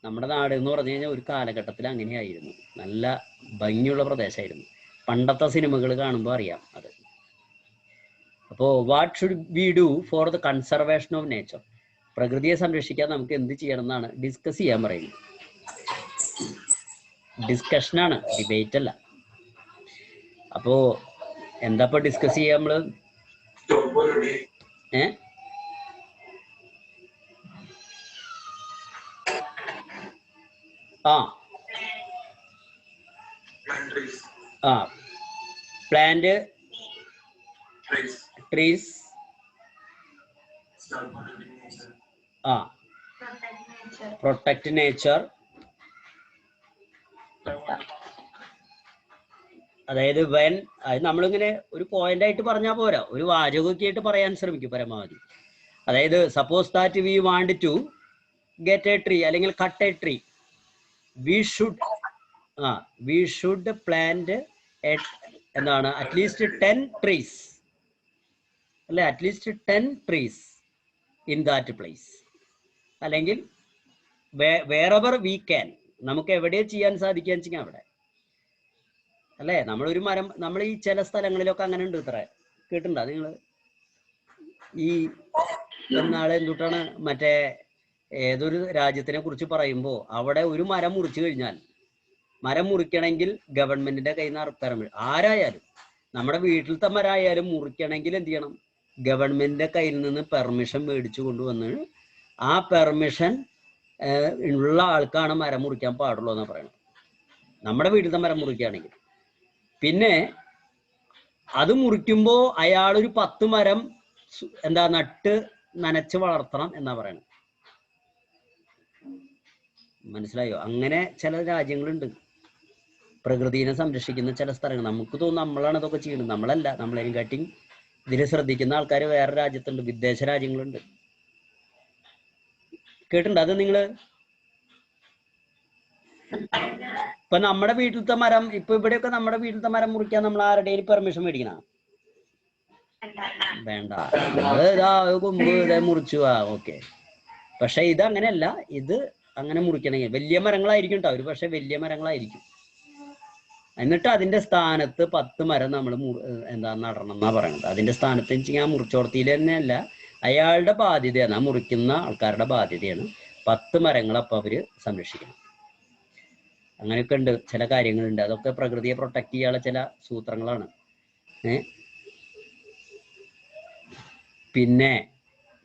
നമ്മുടെ നാട് എന്ന് പറഞ്ഞു കഴിഞ്ഞാൽ ഒരു കാലഘട്ടത്തിൽ അങ്ങനെയായിരുന്നു. നല്ല ഭംഗിയുള്ള പ്രദേശമായിരുന്നു. പണ്ടത്തെ സിനിമകൾ കാണുമ്പോൾ അറിയാം അത്. അപ്പോൾ what should we do for the conservation of nature? പ്രകൃതിയെ സംരക്ഷിക്കാൻ നമുക്ക് എന്ത് ചെയ്യണം എന്നാണ് ഡിസ്കസ് ചെയ്യാൻ പറയുന്നത്. ഡിസ്കഷനാണ്, ഡിബേറ്റ് അല്ല. അപ്പോ എന്താ ഇപ്പൊ ഡിസ്കസ് ചെയ്യാ നമ്മള്? Plant trees, protect nature. അതായത് വെൻ, അത് നമ്മളിങ്ങനെ ഒരു പോയിന്റ് ആയിട്ട് പറഞ്ഞാൽ പോരാ, ഒരു വാചകമൊക്കെ ആയിട്ട് പറയാൻ ശ്രമിക്കും പരമാവധി. അതായത് suppose that we want to get a tree അല്ലെങ്കിൽ cut a tree, we should plant എന്താണ് അറ്റ്ലീസ്റ്റ് 10 ട്രീസ് അല്ലെ, at least 10 trees in that place. അല്ലെങ്കിൽ വേറെവർ വി ക്യാൻ, നമുക്ക് എവിടെ ചെയ്യാൻ സാധിക്കുക വെച്ചാൽ അവിടെ അല്ലേ. നമ്മളൊരു മരം, നമ്മൾ ഈ ചില സ്ഥലങ്ങളിലൊക്കെ അങ്ങനെ ഉണ്ട്. ഇത്ര കേട്ടിട്ടുണ്ടോ നിങ്ങൾ? ഈ എന്നാളെ എന്തുട്ടാണ് മറ്റേ ഏതൊരു രാജ്യത്തിനെ കുറിച്ച് പറയുമ്പോൾ അവിടെ ഒരു മരം മുറിച്ചു കഴിഞ്ഞാൽ, മരം മുറിക്കണമെങ്കിൽ ഗവൺമെന്റിന്റെ കയ്യിൽ നിന്ന് പെർമിഷൻ, ആരായാലും നമ്മുടെ വീട്ടിലത്തെ മരമായാലും മുറിക്കണമെങ്കിൽ എന്ത് ചെയ്യണം? ഗവൺമെന്റിന്റെ കയ്യിൽ നിന്ന് പെർമിഷൻ മേടിച്ചു കൊണ്ടുവന്ന് ആ പെർമിഷൻ ഉള്ള ആൾക്കാണ് മരം മുറിക്കാൻ പാടുള്ളൂ എന്നാണ് പറയണത്, നമ്മുടെ വീട്ടിലത്തെ മരം മുറിക്കുകയാണെങ്കിൽ. പിന്നെ അത് മുറിക്കുമ്പോൾ അയാളൊരു 10 മരം നട്ട് നനച്ച് വളർത്തണം എന്നാ പറയണത്. മനസ്സിലായോ? അങ്ങനെ ചില രാജ്യങ്ങളുണ്ട് പ്രകൃതിയെ സംരക്ഷിക്കുന്ന ചില സ്ഥലങ്ങൾ. നമുക്ക് തോന്നും നമ്മളാണ് ഇതൊക്കെ ചെയ്യുന്നത്. നമ്മളല്ല, നമ്മളതിനും കാട്ടി ഇതിൽ ശ്രദ്ധിക്കുന്ന ആൾക്കാർ വേറെ രാജ്യത്തുണ്ട്, വിദേശ രാജ്യങ്ങളുണ്ട്. കേട്ടിട്ടുണ്ട് അത് നിങ്ങള്? ഇപ്പൊ നമ്മുടെ വീട്ടിലത്തെ മരം, ഇപ്പൊ ഇവിടെയൊക്കെ നമ്മുടെ വീട്ടിലത്തെ മരം മുറിക്കാൻ നമ്മൾ ആരുടെയും പെർമിഷൻ മേടിക്കണം? വേണ്ട, നമ്മള് കൊമ്പ് മുറിച്ചു ഓക്കെ. പക്ഷെ ഇത് അങ്ങനെയല്ല. ഇത് അങ്ങനെ മുറിക്കണമെങ്കിൽ വലിയ മരങ്ങളായിരിക്കും കേട്ടോ, ഒരു പക്ഷെ വലിയ മരങ്ങളായിരിക്കും. എന്നിട്ട് അതിന്റെ സ്ഥാനത്ത് 10 മരം നമ്മൾ നടണം എന്നാ പറയണത്. അതിന്റെ സ്ഥാനത്ത് വെച്ചാൽ മുറിച്ചോടത്തിയിൽ തന്നെയല്ല, അയാളുടെ ബാധ്യതയാണ്, ആ മുറിക്കുന്ന ആൾക്കാരുടെ ബാധ്യതയാണ് 10 മരങ്ങൾ അപ്പൊ അവര് സംരക്ഷിക്കണം. അങ്ങനെയൊക്കെ ഉണ്ട്, ചില കാര്യങ്ങളുണ്ട്. അതൊക്കെ പ്രകൃതിയെ പ്രൊട്ടക്ട് ചെയ്യാനുള്ള ചില സൂത്രങ്ങളാണ്.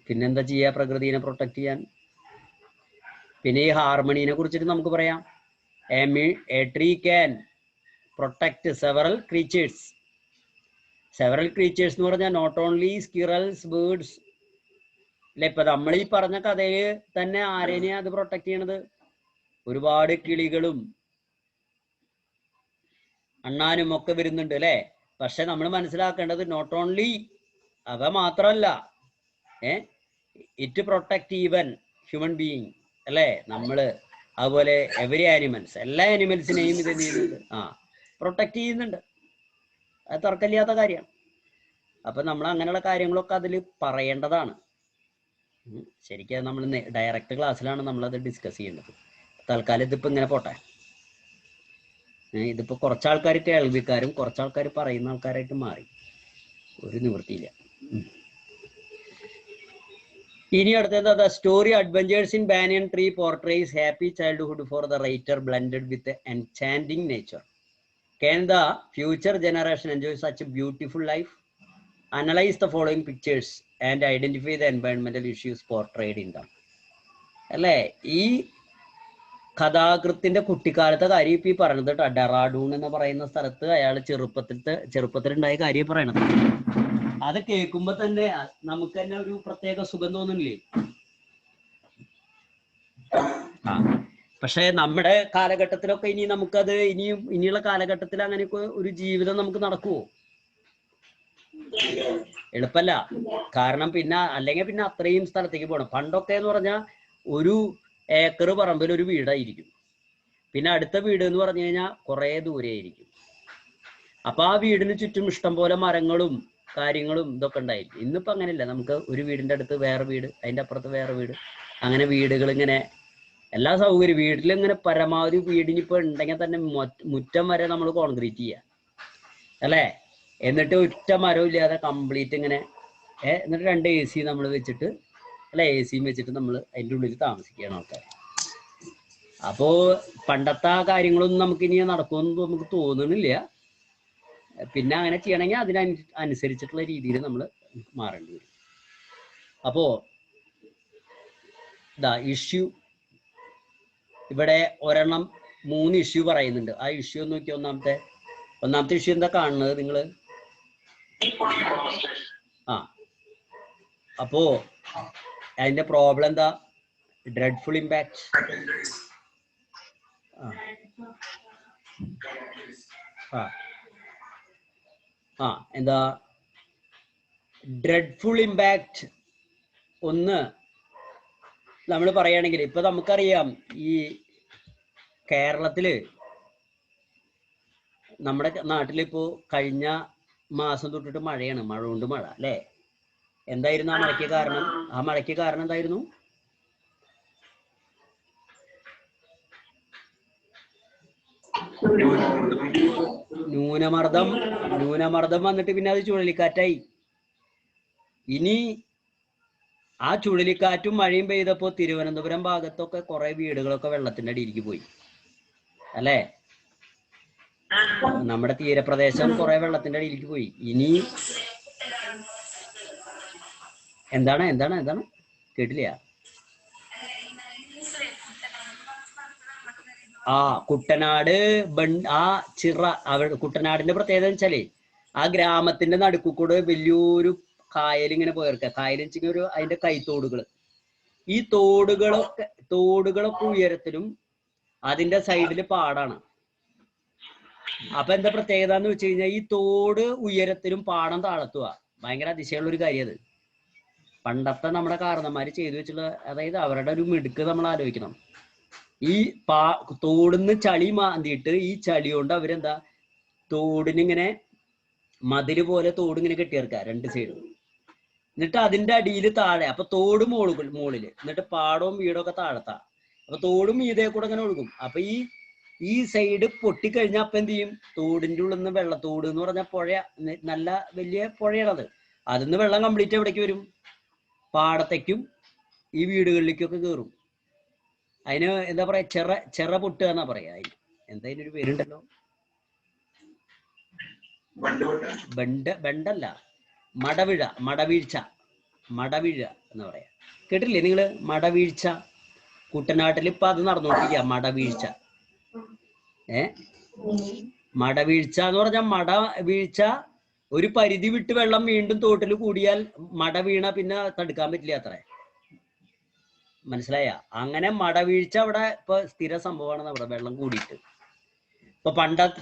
പിന്നെന്താ ചെയ്യാ പ്രകൃതിനെ പ്രൊട്ടക്ട് ചെയ്യാൻ? പിന്നെ ഈ ഹാർമണീനെ കുറിച്ചിട്ട് നമുക്ക് പറയാം. A tree can protect several creatures. Several creatures എന്ന് പറഞ്ഞാൽ നോട്ട് ഓൺലി സ്കിറൽസ്, ബേർഡ്സ് അല്ലെ. ഇപ്പൊ നമ്മൾ ഈ പറഞ്ഞ കഥയില് തന്നെ ആരേനെയാ അത് പ്രൊട്ടക്ട് ചെയ്യണത്? ഒരുപാട് കിളികളും അണ്ണാനും ഒക്കെ വരുന്നുണ്ട് അല്ലെ. പക്ഷെ നമ്മൾ മനസ്സിലാക്കേണ്ടത് നോട്ട് ഓൺലി അവ മാത്രമല്ല, it protect even human being അല്ലെ. നമ്മള് അതുപോലെ എവരി ആനിമൽസ്, എല്ലാ ആനിമൽസിനെയും ഇത് ചെയ്യുന്നുണ്ട്, പ്രൊട്ടക്ട് ചെയ്യുന്നുണ്ട്. അത് തർക്കമില്ലാത്ത കാര്യമാണ്. അപ്പൊ നമ്മൾ അങ്ങനെയുള്ള കാര്യങ്ങളൊക്കെ അതിൽ പറയേണ്ടതാണ്. ശരിക്കും നമ്മൾ ഡയറക്റ്റ് ക്ലാസ്സിലാണ് നമ്മളത് ഡിസ്കസ് ചെയ്യുന്നത്. തൽക്കാലം ഇതിപ്പോ ഇങ്ങനെ പോട്ടെ. ഇതിപ്പോ കുറച്ചാൾക്കാർ കേൾവിക്കാരും കുറച്ചാൾക്കാർ പറയുന്ന ആൾക്കാരായിട്ട് മാറി. ഒരു നിവൃത്തിയില്ല. ഇനി അടുത്തത് the story adventures in banyan tree portrays happy childhood for the writer blended with enchanting nature. Can the future generation enjoy such a beautiful life? Analyze the following pictures and identify the environmental issues portrayed in them. അല്ലേ, ഈ കഥാകൃത്തിന്റെ കുട്ടിക്കാലത്തെ കാര്യം ഇപ്പൊ ഈ പറയണത് കേട്ടോ. ഡെറാഡൂൺ എന്ന് പറയുന്ന സ്ഥലത്ത് അയാൾ ചെറുപ്പത്തിലുണ്ടായ കാര്യം പറയണത്. അത് കേൾക്കുമ്പോ തന്നെ നമുക്ക് തന്നെ ഒരു പ്രത്യേക സുഖം തോന്നുന്നില്ലേ? പക്ഷെ നമ്മുടെ കാലഘട്ടത്തിലൊക്കെ ഇനി നമുക്കത് ഇനിയുള്ള കാലഘട്ടത്തിൽ അങ്ങനെയൊക്കെ ഒരു ജീവിതം നമുക്ക് നടക്കുവോ? എളുപ്പല്ല. കാരണം അല്ലെങ്കിൽ പിന്നെ അത്രയും സ്ഥലത്തേക്ക് പോകണം. പണ്ടൊക്കെ എന്ന് പറഞ്ഞാൽ ഒരു ഏക്കർ പറമ്പിൽ ഒരു വീടായിരിക്കും. പിന്നെ അടുത്ത വീട് എന്ന് പറഞ്ഞു കഴിഞ്ഞാൽ കുറെ ദൂരെ ആയിരിക്കും. അപ്പൊ ആ വീടിന് ചുറ്റും ഇഷ്ടം പോലെ മരങ്ങളും കാര്യങ്ങളും ഇതൊക്കെ ഉണ്ടായിരിക്കും. ഇന്നിപ്പോ അങ്ങനെയല്ല. നമുക്ക് ഒരു വീടിന്റെ അടുത്ത് വേറെ വീട്, അതിന്റെ അപ്പുറത്ത് വേറെ വീട്, അങ്ങനെ വീടുകൾ ഇങ്ങനെ എല്ലാ സൗകര്യം വീട്ടിലിങ്ങനെ പരമാവധി വീടിനിപ്പോ ഉണ്ടെങ്കിൽ തന്നെ മുറ്റം വരെ നമ്മൾ കോൺക്രീറ്റ് ചെയ്യുക അല്ലേ? എന്നിട്ട് ഒറ്റ മരവും ഇല്ലാതെ കംപ്ലീറ്റ് ഇങ്ങനെ എന്നിട്ട് 2 AC നമ്മൾ വെച്ചിട്ട് അല്ലെ, AC വെച്ചിട്ട് നമ്മൾ അതിൻ്റെ ഉള്ളിൽ താമസിക്കുകയാണ് ആൾക്കാർ. അപ്പോ പണ്ടത്തെ ആ കാര്യങ്ങളൊന്നും നമുക്ക് ഇനി നടക്കുമെന്ന് നമുക്ക് തോന്നുന്നില്ല. പിന്നെ അങ്ങനെ ചെയ്യണമെങ്കിൽ അതിനനുസരിച്ചിട്ടുള്ള രീതിയിൽ നമ്മൾ മാറേണ്ടി വരും. അപ്പോ ഇഷ്യൂ ഇവിടെ 3 ഇഷ്യൂ പറയുന്നുണ്ട്. ആ ഇഷ്യൂ നോക്കി ഒന്നാമത്തെ ഇഷ്യൂ എന്താ കാണുന്നത് നിങ്ങള്? അപ്പോ അതിന്റെ പ്രോബ്ലം എന്താ? Dreadful impact. എന്താ ഡ്രെഡ്ഫുൾ ഇമ്പാക്ട്? ഒന്ന് നമ്മൾ പറയുകയാണെങ്കിൽ ഇപ്പൊ നമുക്കറിയാം, ഈ കേരളത്തില് നമ്മുടെ നാട്ടിലിപ്പോ കഴിഞ്ഞ മാസം തൊട്ടിട്ട് മഴയാണ്. മഴ കൊണ്ട് മഴ അല്ലേ? എന്തായിരുന്നു ആ മഴയ്ക്ക് കാരണം? ആ മഴയ്ക്ക് കാരണം എന്തായിരുന്നു? ന്യൂനമർദ്ദം വന്നിട്ട് പിന്നെ അത് ചുഴലിക്കാറ്റായി. ഇനി ആ ചുഴലിക്കാറ്റും മഴയും പെയ്തപ്പോ തിരുവനന്തപുരം ഭാഗത്തൊക്കെ കുറെ വീടുകളൊക്കെ വെള്ളത്തിന്റെ അടിയിലേക്ക് പോയി അല്ലേ? നമ്മുടെ തീരപ്രദേശം കുറെ വെള്ളത്തിന്റെ അടിയിലേക്ക് പോയി. ഇനി എന്താണ് കേട്ടില്ല? കുട്ടനാട് കുട്ടനാടിന്റെ പ്രത്യേകത വെച്ചാലേ ആ ഗ്രാമത്തിന്റെ നടുക്കൂടെ വലിയൊരു കായൽ ഇങ്ങനെ പോയിരിക്കുക. കായൽ വെച്ചിങ്ങനെ അതിന്റെ കൈത്തോടുകൾ. ഈ തോടുകളൊക്കെ ഉയരത്തിലും അതിന്റെ സൈഡില് പാടാണ്. അപ്പൊ എന്താ പ്രത്യേകത എന്ന് വെച്ച് കഴിഞ്ഞാൽ ഈ തോട് ഉയരത്തിലും പാടം താഴത്തുക. ഭയങ്കര അതിശയമുള്ള ഒരു കാര്യം അത്. പണ്ടത്തെ നമ്മുടെ കാരണന്മാര് ചെയ്തു വെച്ചുള്ള, അതായത് അവരുടെ ഒരു മിടുക്ക് നമ്മൾ ആലോചിക്കണം. ഈ തോടിന്ന് ചളി മാന്തിയിട്ട് ഈ ചളി കൊണ്ട് അവരെന്താ തോടിനിങ്ങനെ മതില് പോലെ തോടിങ്ങനെ കെട്ടിയിറക്കുക 2 സൈഡും. എന്നിട്ട് അതിന്റെ അടിയിൽ താഴെ, അപ്പൊ തോട് മുകളില്, എന്നിട്ട് പാടവും വീടൊക്കെ താഴത്താ. അപ്പൊ തോടും മീതെ കൂടെ ഇങ്ങനെ ഒഴുകും. അപ്പൊ ഈ സൈഡ് പൊട്ടിക്കഴിഞ്ഞാൽ അപ്പൊ എന്ത് ചെയ്യും? തോടിന്റെ ഉള്ളിൽ നിന്ന് വെള്ളത്തോട് എന്ന് പറഞ്ഞ പുഴ, നല്ല വലിയ പുഴയാണത്. അതിന്ന് വെള്ളം കംപ്ലീറ്റ് എവിടേക്ക് വരും? പാടത്തേക്കും ഈ വീടുകളിലേക്കൊക്കെ കയറും. അതിന് എന്താ പറയാ? ചെറ പൊട്ടുക എന്നാ പറയാ. എന്താ അതിനൊരു പേരുണ്ടല്ലോ? ബണ്ടല്ല, മടവീഴ്ച എന്ന് പറയാ. കേട്ടില്ലേ നിങ്ങള്? മടവീഴ്ച. കുട്ടനാട്ടിൽ ഇപ്പൊ അത് നടന്നുകൊണ്ടിരിക്കുക, മടവീഴ്ച. മടവീഴ്ച എന്ന് പറഞ്ഞാൽ മടവീഴ്ച ഒരു പരിധി വിട്ട് വെള്ളം വീണ്ടും തോട്ടിൽ കൂടിയാൽ മട വീണ പിന്നെ തടുക്കാൻ പറ്റില്ല അത്രേ. മനസ്സിലായ? അങ്ങനെ മടവീഴ്ച അവിടെ ഇപ്പൊ സ്ഥിര സംഭവമാണ് അവിടെ വെള്ളം കൂടിയിട്ട്. ഇപ്പൊ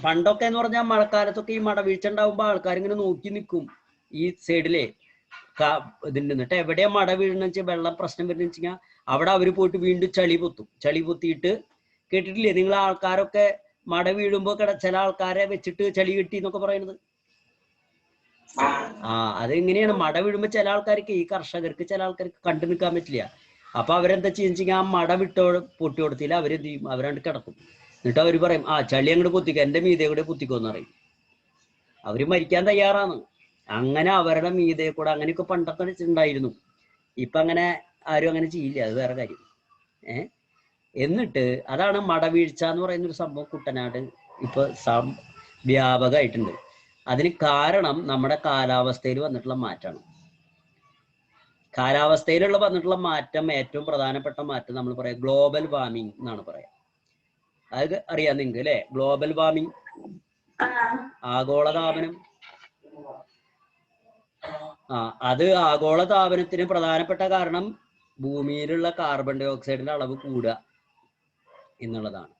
പണ്ടൊക്കെ എന്ന് പറഞ്ഞാൽ മഴക്കാലത്തൊക്കെ ഈ മടവീഴ്ച ഉണ്ടാവുമ്പോ ആൾക്കാർ ഇങ്ങനെ നോക്കി നിൽക്കും ഈ സൈഡിലെ ഇതിൻ്റെ. എന്നിട്ട് എവിടെയാ മട വീഴുന്ന വെച്ചാൽ വെള്ളം പ്രശ്നം വരുന്ന വെച്ചാൽ അവിടെ അവര് പോയിട്ട് വീണ്ടും ചളി പൊത്തിയിട്ട്, കേട്ടിട്ടില്ലേ നിങ്ങൾ? ആൾക്കാരൊക്കെ മട വീഴുമ്പോ ചില ആൾക്കാരെ വെച്ചിട്ട് ചളി കെട്ടി എന്നൊക്കെ പറയുന്നത്. അതെങ്ങനെയാണ്? മട വീഴുമ്പോ ചില ആൾക്കാർക്ക്, ഈ കർഷകർക്ക് ചില ആൾക്കാർക്ക് കണ്ടു നിൽക്കാൻ പറ്റില്ല. അപ്പൊ അവരെന്താ ചെയ്യുന്ന വെച്ചാൽ ആ മട പൊട്ടി കൊടുത്തില്ല, അവരെന്ത് ചെയ്യും? അവരാണ്ട് കിടക്കും. എന്നിട്ട് അവര് പറയും ആ ചളി അങ്ങോട്ട് കുത്തിക്കോ, എന്റെ മീതെ കൂടെ കുത്തിക്കോന്ന് പറയും. അവര് മരിക്കാൻ തയ്യാറാണ്. അങ്ങനെ അവരുടെ മീതെ കൂടെ അങ്ങനെയൊക്കെ പണ്ടൊക്കെ ഉണ്ടായിരുന്നു. ഇപ്പൊ അങ്ങനെ ആരും അങ്ങനെ ചെയ്യില്ല, അത് വേറെ കാര്യം. എന്നിട്ട് അതാണ് മടവീഴ്ച എന്ന് പറയുന്ന ഒരു സംഭവം കുട്ടനാട് ഇപ്പൊ വ്യാപകമായിട്ടുണ്ട്. അതിന് കാരണം നമ്മുടെ കാലാവസ്ഥയിൽ വന്നിട്ടുള്ള മാറ്റമാണ്. കാലാവസ്ഥയിലുള്ള വന്നിട്ടുള്ള മാറ്റം, ഏറ്റവും പ്രധാനപ്പെട്ട മാറ്റം നമ്മൾ പറയാം ഗ്ലോബൽ വാർമിംഗ് എന്നാണ് പറയാം. അത് അറിയാം നിങ്ങൾക്ക് അല്ലെ? ഗ്ലോബൽ വാർമിംഗ്, ആഗോളതാപനം. അത് ആഗോളതാപനത്തിന് പ്രധാനപ്പെട്ട കാരണം ഭൂമിയിലുള്ള കാർബൺ ഡൈ ഓക്സൈഡിന്റെ അളവ് കൂടുക എന്നുള്ളതാണ്.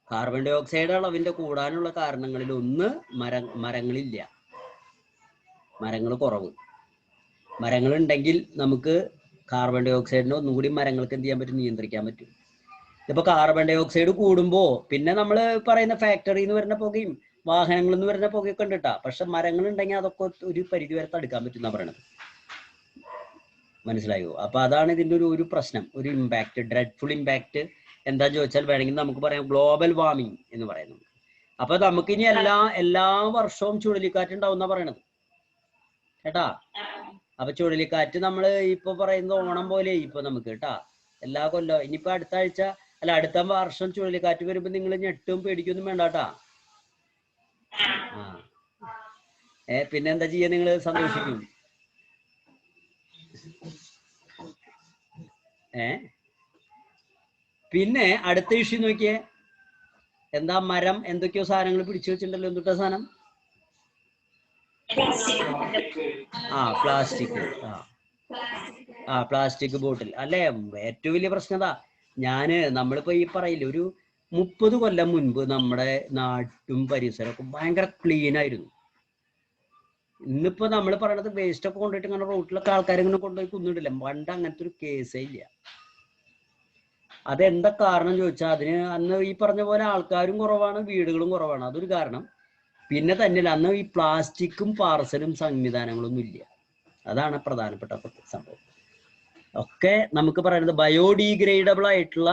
കാർബൺ ഡൈ ഓക്സൈഡ് അളവിന്റെ കൂടാനുള്ള കാരണങ്ങളിൽ ഒന്ന് മരങ്ങളില്ല, മരങ്ങൾ കുറവ്. മരങ്ങൾ ഉണ്ടെങ്കിൽ നമുക്ക് കാർബൺ ഡൈ ഓക്സൈഡിനെ ഒന്നും കൂടി മരങ്ങൾക്ക് എന്ത് ചെയ്യാൻ പറ്റും? നിയന്ത്രിക്കാൻ പറ്റും. ഇപ്പൊ കാർബൺ ഡൈ ഓക്സൈഡ് കൂടുമ്പോ പിന്നെ നമ്മൾ പറയുന്ന ഫാക്ടറിയിൽ നിന്ന് വരുന്ന പുകയും വാഹനങ്ങളിൽ നിന്ന് വരുന്ന പുകയൊക്കെ ഉണ്ട് കേട്ടാ. പക്ഷെ മരങ്ങൾ ഉണ്ടെങ്കിൽ അതൊക്കെ ഒരു പരിധി വരെ തടുക്കാൻ പറ്റും എന്നാ പറയണത്. മനസ്സിലായോ? അപ്പൊ അതാണ് ഇതിന്റെ ഒരു പ്രശ്നം, ഒരു ഇമ്പാക്ട്, ഡ്രെഡ്ഫുൾ ഇമ്പാക്ട്. എന്താ ചോദിച്ചാൽ വേണമെങ്കിൽ നമുക്ക് പറയാം ഗ്ലോബൽ വാർമിംഗ് എന്ന് പറയുന്നത്. അപ്പൊ നമുക്കിനി എല്ലാ വർഷവും ചുഴലിക്കാറ്റ് ഉണ്ടാവും എന്നാ പറയണത് കേട്ടാ. അപ്പൊ ചുഴലിക്കാറ്റ് നമ്മള് ഇപ്പൊ പറയുന്നത് ഓണം പോലെ ഇപ്പൊ നമുക്ക് കേട്ടാ, എല്ലാ കൊല്ലം. ഇനിയിപ്പോ അടുത്ത ആഴ്ച അല്ല അടുത്ത വർഷം ചുഴലിക്കാറ്റ് വരുമ്പോ നിങ്ങൾ ഞെട്ടും പേടിക്കൊന്നും വേണ്ടാട്ടാ. പിന്നെ എന്താ ചെയ്യാ? നിങ്ങൾ സന്തോഷിക്കും. പിന്നെ അടുത്ത ഇഷ്യൂ നോക്കിയേ, എന്താ? മരം എന്തൊക്കെയോ സാധനങ്ങൾ പിടിച്ചു വെച്ചിട്ടുണ്ടല്ലോ. എന്തുട്ടാ സാധനം? പ്ലാസ്റ്റിക്. പ്ലാസ്റ്റിക് ബോട്ടിൽ അല്ലേ? ഏറ്റവും വലിയ പ്രശ്നം അതാ. നമ്മളിപ്പോ ഈ പറയില്ല, ഒരു 30 കൊല്ലം മുൻപ് നമ്മുടെ നാട്ടും പരിസരമൊക്കെ ഭയങ്കര ക്ലീൻ ആയിരുന്നു. ഇന്നിപ്പോ നമ്മൾ പറയണത് വേസ്റ്റ് ഒക്കെ കൊണ്ടുപോയിട്ട് ഇങ്ങനെ റോട്ടിലൊക്കെ ആൾക്കാർ ഇങ്ങനെ കൊണ്ടുപോയി കുന്നിടില്ല. പണ്ട് അങ്ങനത്തെ ഒരു കേസേ ഇല്ല. അതെന്താ കാരണം ചോദിച്ചാൽ അതിന് അന്ന് ഈ പറഞ്ഞ പോലെ ആൾക്കാരും കുറവാണ്, വീടുകളും കുറവാണ്, അതൊരു കാരണം. പിന്നെ തന്നെയല്ല, അന്ന് ഈ പ്ലാസ്റ്റിക്കും പാർസലും സംവിധാനങ്ങളൊന്നും ഇല്ല. അതാണ് പ്രധാനപ്പെട്ട സംഭവം. ഒക്കെ നമുക്ക് പറയുന്നത് ബയോഡീഗ്രേഡബിൾ ആയിട്ടുള്ള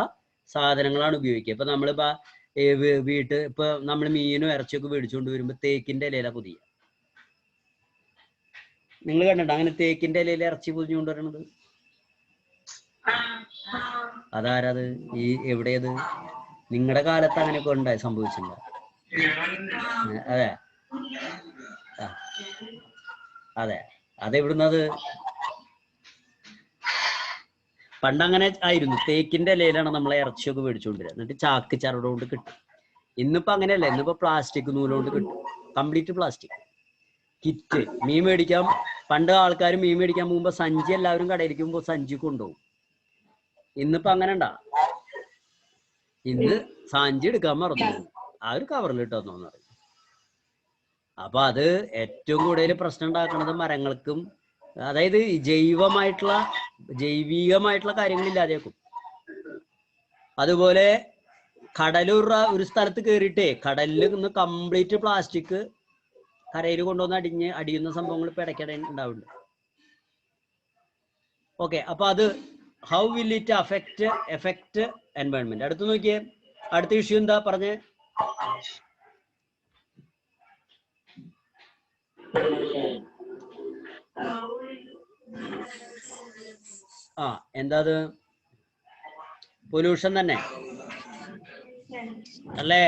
സാധനങ്ങളാണ് ഉപയോഗിക്കുക. ഇപ്പൊ നമ്മളിപ്പോ ഇപ്പൊ നമ്മൾ മീനും ഇറച്ചിയൊക്കെ മേടിച്ചുകൊണ്ട് വരുമ്പോ തേക്കിന്റെ ഇലയില പൊതിയ. നിങ്ങൾ കണ്ടിട്ടുണ്ടോ അങ്ങനെ തേക്കിന്റെ ഇലയിൽ ഇറച്ചി പൊതിഞ്ഞുകൊണ്ട് വരണത്? അതാരത്? എവിടെയത്? നിങ്ങളുടെ കാലത്ത് അങ്ങനെയൊക്കെ സംഭവിച്ചിട്ടുണ്ടോ? അതെ അതെ. അതെവിടുന്നത്? പണ്ടങ്ങനെ ആയിരുന്നു. തേക്കിന്റെ ഇലയിലാണ് നമ്മളെ ഇറച്ചിയൊക്കെ മേടിച്ചുകൊണ്ടിരുന്നത്. എന്നിട്ട് ചാക്ക് ചരടുകൊണ്ട് കിട്ടും. ഇന്നിപ്പോ അങ്ങനെയല്ല. ഇന്നിപ്പോ പ്ലാസ്റ്റിക് നൂലുകൊണ്ട് കിട്ടും, കംപ്ലീറ്റ് പ്ലാസ്റ്റിക്. കിറ്റ് മീൻ മേടിക്കാം. പണ്ട് ആൾക്കാർ മീൻ മേടിക്കാൻ പോകുമ്പോ സഞ്ചി, എല്ലാവരും കടയിലേക്ക് പോകുമ്പോ സഞ്ചി കൊണ്ടുപോകും. ഇന്നിപ്പോ അങ്ങനെ ഉണ്ടാ? ഇന്ന് സഞ്ചി എടുക്കാൻ മറന്നു, ആ ഒരു കവറിൽ ഇട്ടോന്ന് പറയും. അപ്പൊ അത് ഏറ്റവും കൂടുതൽ പ്രശ്നം ഉണ്ടാക്കുന്നത് മരങ്ങൾക്കും, അതായത് ജൈവികമായിട്ടുള്ള കാര്യങ്ങളില്ലാതെയാക്കും. അതുപോലെ ഒരു സ്ഥലത്ത് കയറിയിട്ടേ കടലിൽ നിന്ന് കംപ്ലീറ്റ് പ്ലാസ്റ്റിക് കരയിൽ കൊണ്ടുവന്ന് അടിയുന്ന സംഭവങ്ങൾ ഇപ്പൊ ഇടയ്ക്കിടെ ഉണ്ടാവുന്നുണ്ട്. ഓക്കെ, അപ്പൊ അത് how will it effect environment? അടുത്ത് നോക്കിയേ, അടുത്ത ഇഷ്യൂ എന്താ പറഞ്ഞേ? എന്താ അത്? പൊല്യൂഷൻ തന്നെ അല്ലേ?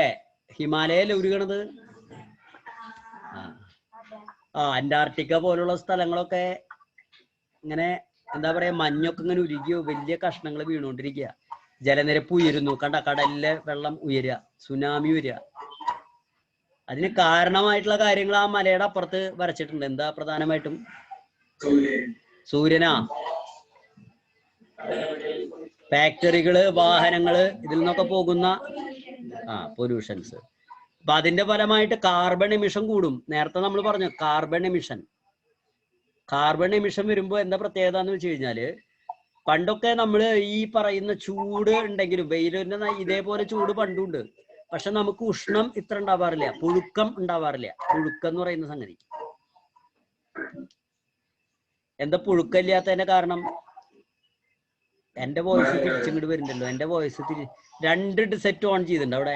ഹിമാലയയിൽ ഉരുകണത്. അന്റാർട്ടിക്ക പോലുള്ള സ്ഥലങ്ങളൊക്കെ ഇങ്ങനെ എന്താ പറയാ, മഞ്ഞൊക്കെ ഇങ്ങനെ ഉരുകിയോ വലിയ കഷ്ണങ്ങൾ വീണുകൊണ്ടിരിക്കുക. ജലനിരപ്പ് ഉയരുന്നു, കടലിലെ വെള്ളം ഉയരുക, സുനാമി വരിക. അതിന് കാരണമായിട്ടുള്ള കാര്യങ്ങൾ ആ മലയുടെ അപ്പുറത്ത് വരച്ചിട്ടുണ്ട്. എന്താ പ്രധാനമായിട്ടും? സൂര്യനാ, ഫാക്ടറികള്, വാഹനങ്ങള്, ഇതിൽ നിന്നൊക്കെ പോകുന്ന പൊല്യൂഷൻസ്. അപ്പൊ അതിന്റെ ഫലമായിട്ട് കാർബൺ എമിഷൻ കൂടും. നേരത്തെ നമ്മൾ പറഞ്ഞു കാർബൺ എമിഷൻ വരുമ്പോ എന്താ പ്രത്യേകത എന്ന് വെച്ച് കഴിഞ്ഞാല്, പണ്ടൊക്കെ നമ്മൾ ഈ പറയുന്ന ചൂട് ഉണ്ടെങ്കിലും, വെയിലിന്റെ ഇതേപോലെ ചൂട് പണ്ടുണ്ട്, പക്ഷെ നമുക്ക് ഉഷ്ണം ഇത്ര ഉണ്ടാവാറില്ല, പുഴുക്കം ഉണ്ടാവാറില്ല. പുഴുക്കം എന്ന് പറയുന്ന സംഗതി എന്താ? പുഴുക്കമില്ലാത്തതിന്റെ കാരണം എന്റെ വോയിസ് തിരിച്ചിങ്ങോട്ട് വരുന്നുണ്ടല്ലോ. എന്റെ വോയിസ് 2 സെറ്റ് ഓൺ ചെയ്തിട്ടുണ്ട് അവിടെ.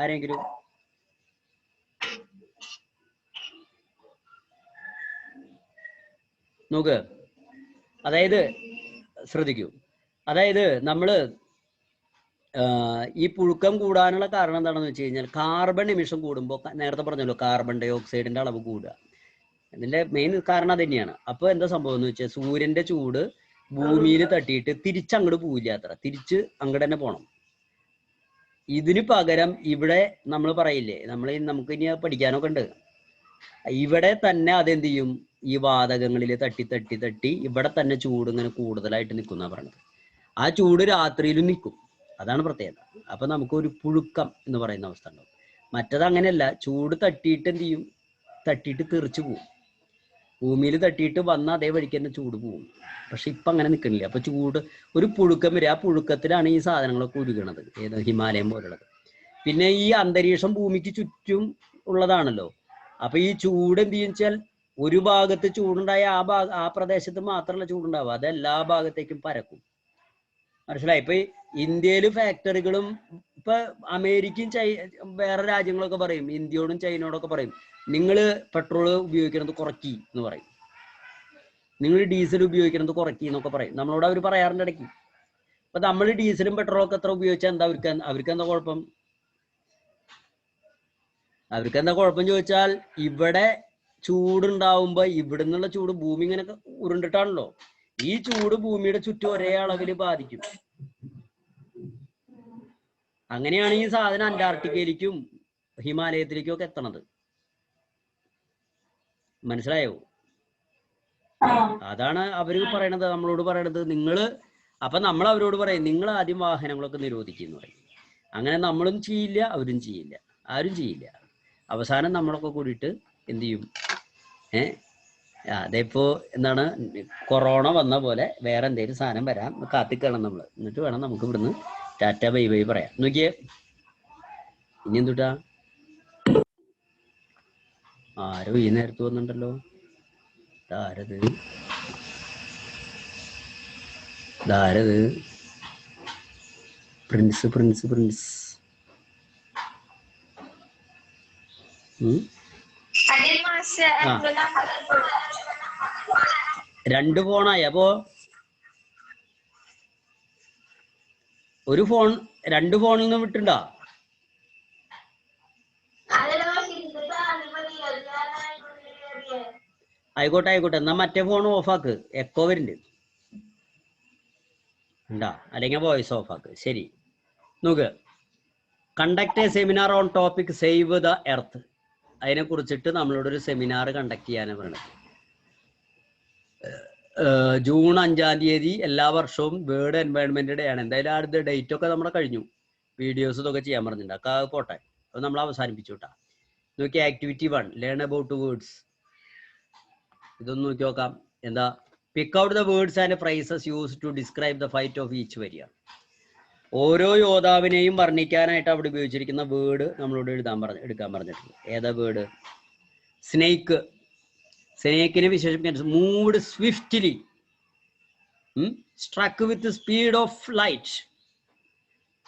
ആരെങ്കിലും? നോക്ക്, അതായത് ശ്രദ്ധിക്കൂ, അതായത് നമ്മള് ഈ പുഴുക്കം കൂടാനുള്ള കാരണം എന്താണെന്ന് വെച്ച് കഴിഞ്ഞാൽ കാർബൺ എമിഷൻ കൂടുമ്പോൾ, നേരത്തെ പറഞ്ഞല്ലോ കാർബൺ ഡൈ ഓക്സൈഡിന്റെ അളവ് കൂടുക, ഇതിന്റെ മെയിൻ കാരണം അത് തന്നെയാണ്. അപ്പൊ എന്താ സംഭവം എന്ന് വെച്ചാൽ സൂര്യന്റെ ചൂട് ഭൂമിയിൽ തട്ടിയിട്ട് തിരിച്ചങ്ങോട്ട് പോവില്ല, അത്ര തിരിച്ച് അങ്ങോട്ട് തന്നെ പോണം. ഇതിന് പകരം ഇവിടെ നമ്മൾ പറയില്ലേ, നമുക്ക് ഇനി പഠിക്കാനൊക്കെ ഉണ്ട്, ഇവിടെ തന്നെ അതെന്ത് ചെയ്യും, ഈ വാതകങ്ങളിൽ തട്ടി തട്ടി തട്ടി ഇവിടെ തന്നെ ചൂട് ഇങ്ങനെ കൂടുതലായിട്ട് നിൽക്കുന്ന പറയുന്നത്. ആ ചൂട് രാത്രിയിലും നിൽക്കും, അതാണ് പ്രത്യേകത. അപ്പൊ നമുക്കൊരു പുഴുക്കം എന്ന് പറയുന്ന അവസ്ഥ ഉണ്ടാവും. മറ്റത് അങ്ങനെയല്ല, ചൂട് തട്ടിയിട്ട് എന്ത് ചെയ്യും, തട്ടിയിട്ട് തെറിച്ചു പോവും, ഭൂമിയിൽ തട്ടിയിട്ട് വന്ന അതേ വഴിക്ക് തന്നെ ചൂട് പോവും. പക്ഷെ ഇപ്പൊ അങ്ങനെ നിൽക്കണില്ല. അപ്പൊ ചൂട് ഒരു പുഴുക്കം വരും, ആ പുഴുക്കത്തിലാണ് ഈ സാധനങ്ങളൊക്കെ ഉരുകണത്, ഏത് ഹിമാലയം പോലുള്ളത്. പിന്നെ ഈ അന്തരീക്ഷം ഭൂമിക്ക് ചുറ്റും ഉള്ളതാണല്ലോ. അപ്പൊ ഈ ചൂട് എന്ത് വെച്ചാൽ ഒരു ഭാഗത്ത് ചൂടുണ്ടായ ആ പ്രദേശത്ത് മാത്രമല്ല ചൂടുണ്ടാവുക, അത് എല്ലാ ഭാഗത്തേക്കും പരക്കും. മനസ്സിലായി? ഇപ്പൊ ഇന്ത്യയിൽ ഫാക്ടറികളും, ഇപ്പൊ അമേരിക്കയും വേറെ രാജ്യങ്ങളൊക്കെ പറയും, ഇന്ത്യയോടും ചൈനയോടൊക്കെ പറയും, നിങ്ങൾ പെട്രോൾ ഉപയോഗിക്കുന്നത് കുറയ്ക്കി എന്ന് പറയും, നിങ്ങൾ ഡീസൽ ഉപയോഗിക്കുന്നത് കുറയ്ക്കി എന്നൊക്കെ പറയും. നമ്മളോട് അവർ പറയാറുണ്ട് ഇടയ്ക്ക്. അപ്പൊ നമ്മൾ ഡീസലും പെട്രോളും ഒക്കെ എത്ര ഉപയോഗിച്ചാൽ എന്താ അവർക്ക് എന്താ കുഴപ്പം? അവർക്ക് എന്താ കുഴപ്പം ചോദിച്ചാൽ, ഇവിടെ ചൂടുണ്ടാവുമ്പോ ഇവിടെ നിന്നുള്ള ചൂട് ഭൂമി ഇങ്ങനെ ഉരുണ്ടിട്ടാണല്ലോ, ഈ ചൂട് ഭൂമിയുടെ ചുറ്റും ഒരേ അളവിൽ ബാധിക്കും. അങ്ങനെയാണ് ഈ സാധനം അന്റാർട്ടിക്കയിലേക്കും ഹിമാലയത്തിലേക്കും ഒക്കെ എത്തണത്. മനസ്സിലായോ? അതാണ് അവര് പറയണത്, നമ്മളോട് പറയണത്. അപ്പൊ നമ്മൾ അവരോട് പറയും, നിങ്ങൾ ആദ്യം വാഹനങ്ങളൊക്കെ നിരോധിക്കുന്നു പറയും. അങ്ങനെ നമ്മളും ചെയ്യില്ല, അവരും ചെയ്യില്ല, ആരും ചെയ്യില്ല. അവസാനം നമ്മളൊക്കെ കൂടിയിട്ട് എന്ത് ചെയ്യും? അതേപ്പോ എന്താണ്, കൊറോണ വന്ന പോലെ വേറെ എന്തെങ്കിലും സാധനം വരാൻ കാത്തിക്കണം നമ്മൾ, എന്നിട്ട് വേണം നമുക്ക് ഇവിടുന്ന് ടാറ്റ ബൈ ബൈ പറയാം. നോക്കിയേ, ഇനി എന്തുട്ടാ, ആരോ ഈ നേരത്ത് വന്നിട്ടുണ്ടല്ലോ, ധാരത് പ്രിൻസ് പ്രിൻസ് പ്രിൻസ് രണ്ട് ഫോണായി. അപ്പോ ഒരു ഫോൺ രണ്ട് ഫോണിൽ നിന്ന് വിട്ടുണ്ടോ? ആയിക്കോട്ടെ ആയിക്കോട്ടെ, എന്നാ മറ്റേ ഫോൺ ഓഫാക്ക്, എക്കോ വരുന്നുണ്ട് ഉണ്ടാ, അല്ലെങ്കിൽ വോയിസ് ഓഫാക്ക്. ശരി, നോക്ക്, conduct A seminar on topic save the earth. അതിനെ കുറിച്ചിട്ട് നമ്മളോടൊരു സെമിനാർ കണ്ടക്ട് ചെയ്യാനാണ് പറയുന്നത്. ജൂൺ 5-ാം തീയതി എല്ലാ വർഷവും വേൾഡ് എൻവയോൺമെന്റ് ഡേ ആണ്. എന്തായാലും അടുത്ത ഡേറ്റ് ഒക്കെ നമ്മുടെ കഴിഞ്ഞു, വീഡിയോസ് ഇതൊക്കെ ചെയ്യാൻ പറഞ്ഞിട്ടുണ്ട്, ഒക്കെ പോട്ടെ, അത് നമ്മൾ അവസാനിപ്പിച്ചു കേട്ടാ. നോക്കി, ആക്ടിവിറ്റി 1, ലേൺ അബൌട്ട് വേർഡ്സ്. ഇതൊന്ന് നോക്കി നോക്കാം. എന്താ, pick out the words and phrases use to describe the fight of each warrior. ഓരോ യോദ്ധാവിനെയും വർണ്ണിക്കാനായിട്ട് അവിടെ ഉപയോഗിച്ചിരിക്കുന്ന വേർഡ് നമ്മളോട് എടുക്കാൻ പറഞ്ഞിട്ടുണ്ട്. ഏതാ വേർഡ്? സ്നേക്ക്. സ്നേക്കിനെ വിശേഷിപ്പിക്കാൻ moved swiftly, struck with speed of light.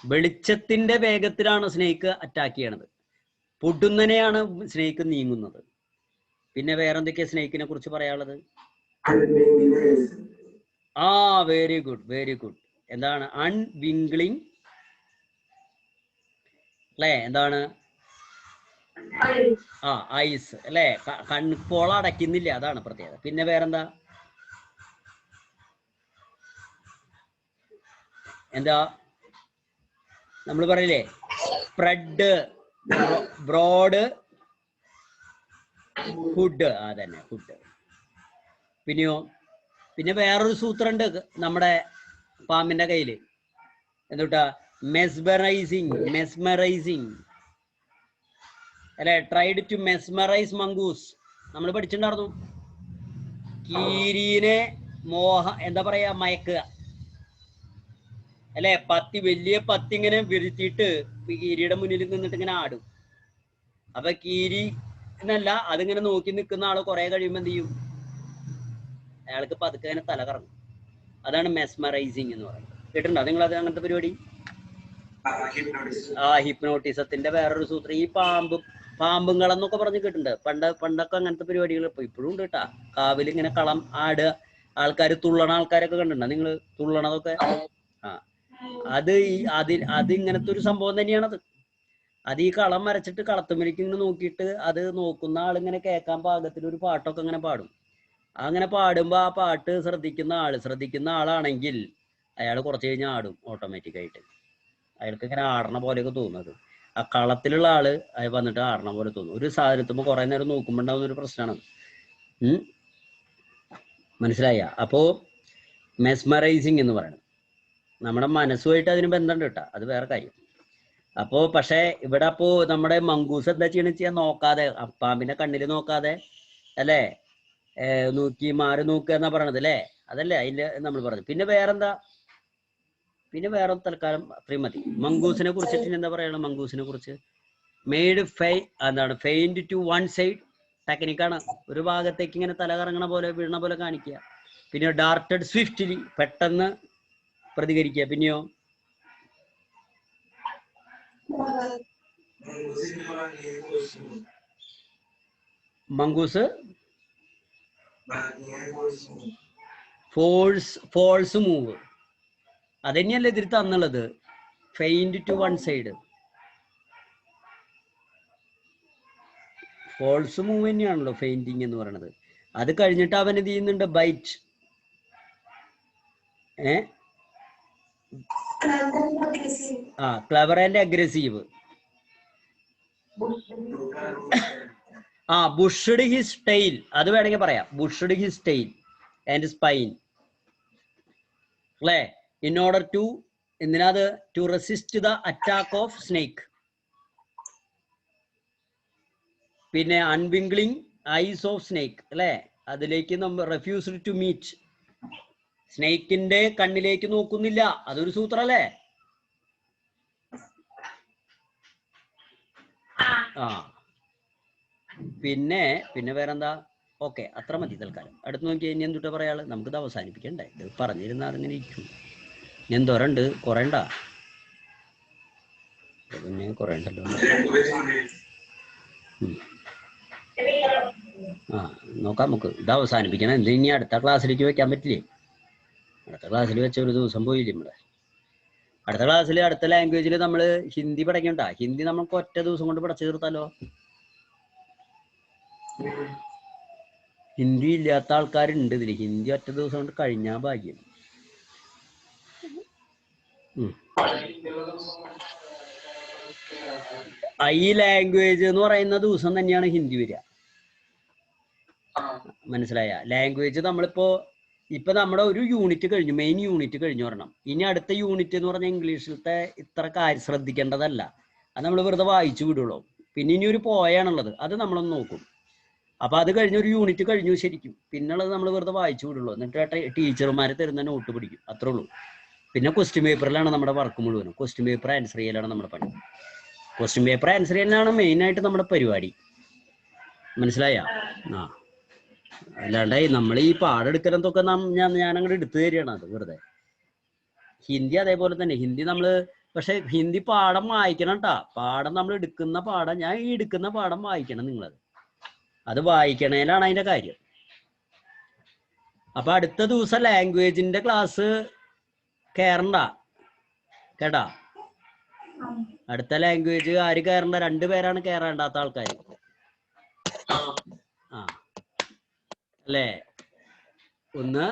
വെളിച്ചത്തിന്റെ വേഗത്തിലാണ് സ്നേക്ക് അറ്റാക്ക് ചെയ്യണത്, പൊടുന്നനെയാണ് സ്നേക്ക് നീങ്ങുന്നത്. പിന്നെ വേറെന്തൊക്കെയാ സ്നേക്കിനെ കുറിച്ച് പറയാനുള്ളത്? Very good very good. എന്താണ്? അൺവിംഗ്ലിംഗ് അല്ലേ? എന്താണ്? ഐസ് അല്ലേ? കൺപോള അടയ്ക്കുന്നില്ല, അതാണ് പ്രത്യേകത. പിന്നെ വേറെന്താ? എന്താ നമ്മൾ പറയില്ലേ, സ്പ്രെഡ്, ബ്രോഡ്, ഫുഡ്. അതന്നെ, ഫുഡ്. പിന്നെയോ, പിന്നെ വേറൊരു സൂത്രം ഉണ്ട് നമ്മുടെ പാമ്പിന്റെ കയ്യില്, എന്തുട്ടാ? മെസ്മറൈസിങ് അല്ലെ? ട്രൈഡ് ടു മെസ്മറൈസ് മംഗൂസ്, നമ്മൾ പഠിച്ചിട്ടുണ്ടായിരുന്നു. കീരിനെ എന്താ പറയാ, മയക്കുക അല്ലെ? വലിയ പത്തി ഇങ്ങനെ വിരിച്ചിട്ട് കീരിയുടെ മുന്നിൽ നിന്നിട്ട് ഇങ്ങനെ ആടും. അപ്പൊ കീരി എന്നല്ല, അതിങ്ങനെ നോക്കി നിൽക്കുന്ന ആള് കുറെ കഴിയുമ്പോ എന്ത് ചെയ്യും? അയാൾക്ക് പതുക്കെ അങ്ങനെ തല കറങ്ങും. അതാണ് മെസ്മറൈസിങ് എന്ന് പറയുന്നത്. കേട്ടിട്ടുണ്ടോ നിങ്ങൾ അത്, അങ്ങനത്തെ പരിപാടി? ആ ഹിപ്നോട്ടിസത്തിന്റെ വേറൊരു സൂത്രം. ഈ പാമ്പും എന്നൊക്കെ പറഞ്ഞ് കേട്ടിട്ടുണ്ട്. പണ്ടൊക്കെ അങ്ങനത്തെ പരിപാടികൾ ഇപ്പോഴും ഉണ്ട് കേട്ടാ. കാവിൽ ഇങ്ങനെ കളം ആടുക, ആൾക്കാർ തുള്ളണ ആൾക്കാരൊക്കെ കണ്ടിട്ടുണ്ടോ നിങ്ങള്? തുള്ളണതൊക്കെ. ആ അത് ഇങ്ങനത്തെ ഒരു സംഭവം തന്നെയാണത്. അത് ഈ കളം വരച്ചിട്ട് കളത്തുമ്മലേക്ക് ഇങ്ങനെ നോക്കിയിട്ട് അത് നോക്കുന്ന ആളിങ്ങനെ കേൾക്കാൻ പാകത്തിൽ ഒരു പാട്ടൊക്കെ ഇങ്ങനെ പാടും. അങ്ങനെ പാടുമ്പോ ആ പാട്ട് ശ്രദ്ധിക്കുന്ന ആളാണെങ്കിൽ അയാൾ കുറച്ച് കഴിഞ്ഞാൽ ആടും ഓട്ടോമാറ്റിക്കായിട്ട്. അയാൾക്ക് ഇങ്ങനെ ആടണ പോലെയൊക്കെ തോന്നുന്നത്. ആ കളത്തിലുള്ള ആള് അത് വന്നിട്ട് ആടണ പോലെ തോന്നും. ഒരു സാധനത്തുമ്പോ കുറെ നേരം നോക്കുമ്പോ ഉണ്ടാവുന്ന ഒരു പ്രശ്നമാണ്. മനസ്സിലായ? അപ്പോ മെസ്മറൈസിങ് എന്ന് പറയുന്നത് നമ്മുടെ മനസ്സുമായിട്ട് അതിന് ബന്ധമുണ്ട് കേട്ടാ, അത് വേറെ കാര്യം. അപ്പോ പക്ഷെ ഇവിടെ അപ്പോ നമ്മുടെ മങ്കൂസ് എന്താ ചെയ്യണെന്ന് നോക്കാതെ, പാമ്പിന്റെ കണ്ണില് നോക്കാതെ അല്ലേ നോക്കി മാറി നോക്കുക എന്നാ പറയണത് അല്ലേ? അതല്ലേ അതിന്റെ നമ്മൾ പറഞ്ഞത്. പിന്നെ വേറെ തൽക്കാലം അത്രയും മതി. മങ്കൂസിനെ കുറിച്ചിട്ട് എന്താ പറയണം? മങ്കൂസിനെ കുറിച്ച് ഫെയിൻഡ് ടു വൺ സൈഡ് ടെക്നിക്കാണ്. ഒരു ഭാഗത്തേക്ക് ഇങ്ങനെ തല കറങ്ങണ പോലെ വീണ പോലെ കാണിക്കുക. പിന്നെ ഡാർട്ടഡ് സ്വിഫ്റ്റ്ലി, പെട്ടെന്ന് പ്രതികരിക്കുക. പിന്നെയോ മങ്കൂസ് ഫോൾസ് മൂവ്, അതന്നെയല്ലേ ഇതിൽ തന്നുള്ളത്. Feigned to one side, false move തന്നെയാണല്ലോ ഫെയിൻറ്റിങ് എന്ന് പറയുന്നത്. അത് കഴിഞ്ഞിട്ട് അവൻ ഇത് ചെയ്യുന്നുണ്ട്, bite. Clever and aggressive. Bushed his tail, അത് വേണമെങ്കിൽ പറയാം. Bushed his tail and spine അല്ലേ? ഇൻ ഓർഡർ ടു എന്തിനാത്? To resist the attack of snake. പിന്നെ അൺവിംഗ്ലിംഗ് ഐസ് ഓഫ് സ്നേക്ക് അല്ലേ? അതിലേക്ക് നമ്മൾ റെഫ്യൂസ്ഡ് ടു മീറ്റ്, സ്നേക്കിന്റെ കണ്ണിലേക്ക് നോക്കുന്നില്ല. അതൊരു സൂത്രം അല്ലേ? പിന്നെ വേറെന്താ? ഓക്കെ, അത്ര മതി തൽക്കാലം. അടുത്ത് നോക്കി ഇനി എന്തുട്ടാ പറയാള്? നമുക്കിത് അവസാനിപ്പിക്കണ്ടേ? ഇത് പറഞ്ഞിരുന്നാൽ അങ്ങനെ ഇരിക്കും. ഇനി എന്തോരണ്ട്? കുറയണ്ട? പിന്നെ കുറയണ്ടല്ലോ. നോക്കാം നമുക്ക്. ഇത് അവസാനിപ്പിക്കണം. എന്ത് ഇനി അടുത്ത ക്ലാസ്സിലേക്ക് വെക്കാൻ പറ്റില്ലേ? അടുത്ത ക്ലാസ്സിൽ വെച്ച ഒരു ദിവസം പോയില്ലേ നമ്മുടെ. അടുത്ത ക്ലാസ്സിൽ അടുത്ത ലാംഗ്വേജിൽ നമ്മൾ ഹിന്ദി പഠിക്കണ്ട. ഹിന്ദി നമുക്ക് ഒറ്റ ദിവസം കൊണ്ട് പഠിച്ചു തീർത്താലോ? ഹിന്ദി ഇല്ലാത്ത ആൾക്കാരുണ്ട് ഇതില്. ഹിന്ദി ഒറ്റ ദിവസം കൊണ്ട് കഴിഞ്ഞാൽ ഭാഗ്യം. ഈ ലാംഗ്വേജ് എന്ന് പറയുന്ന ദിവസം തന്നെയാണ് ഹിന്ദി വരിക. മനസ്സിലായ? ലാംഗ്വേജ് നമ്മളിപ്പോ നമ്മുടെ ഒരു യൂണിറ്റ് കഴിഞ്ഞു, മെയിൻ യൂണിറ്റ് കഴിഞ്ഞു വരണം. ഇനി അടുത്ത യൂണിറ്റ് എന്ന് പറഞ്ഞാൽ ഇംഗ്ലീഷിലത്തെ ഇത്ര കാര്യം ശ്രദ്ധിക്കേണ്ടതല്ല. അത് നമ്മൾ വെറുതെ വായിച്ചു വിടുള്ളൂ. പിന്നെ ഇനി ഒരു പോയാണുള്ളത്, അത് നമ്മളൊന്ന് നോക്കും. അപ്പൊ അത് കഴിഞ്ഞ ഒരു യൂണിറ്റ് കഴിഞ്ഞു ശരിക്കും. പിന്നുള്ളത് നമ്മൾ വെറുതെ വായിച്ചു വിടുള്ളൂ. എന്നിട്ട് ടീച്ചർമാർ തരുന്ന നോട്ട് പിടിക്കും, അത്രേ ഉള്ളൂ. പിന്നെ ക്വസ്റ്റ്യൻ പേപ്പറിലാണ് നമ്മുടെ വർക്ക് മുഴുവനും. ക്വസ്റ്റ്യൻ പേപ്പർ ആൻസർ ചെയ്യലാണ് നമ്മുടെ പണി. ക്വസ്റ്റ്യൻ പേപ്പർ ആൻസർ ചെയ്യാനാണ് മെയിൻ ആയിട്ട് നമ്മുടെ പരിപാടി. മനസ്സിലായ? അല്ലാണ്ട് നമ്മൾ ഈ പാടെടുക്കലത്തൊക്കെ ഞാനങ്ങോട്ട് എടുത്തു തരികയാണ്. അത് വെറുതെ. ഹിന്ദി അതേപോലെ തന്നെ. ഹിന്ദി നമ്മള് പക്ഷെ ഹിന്ദി പാഠം വായിക്കണം കേട്ടാ. പാഠം നമ്മൾ എടുക്കുന്ന പാഠം, ഞാൻ ഈ എടുക്കുന്ന പാഠം വായിക്കണം നിങ്ങളത്. അത് വായിക്കണേലാണ് അതിന്റെ കാര്യം. അപ്പൊ അടുത്ത ദിവസം ലാംഗ്വേജിന്റെ ക്ലാസ് കയറണ്ട കേട്ടാ. അടുത്ത ലാംഗ്വേജ് ആര് കയറണ്ട? 2 പേരാണ് കയറേണ്ടാത്ത ആൾക്കാർ. അല്ലേ? ഒന്ന്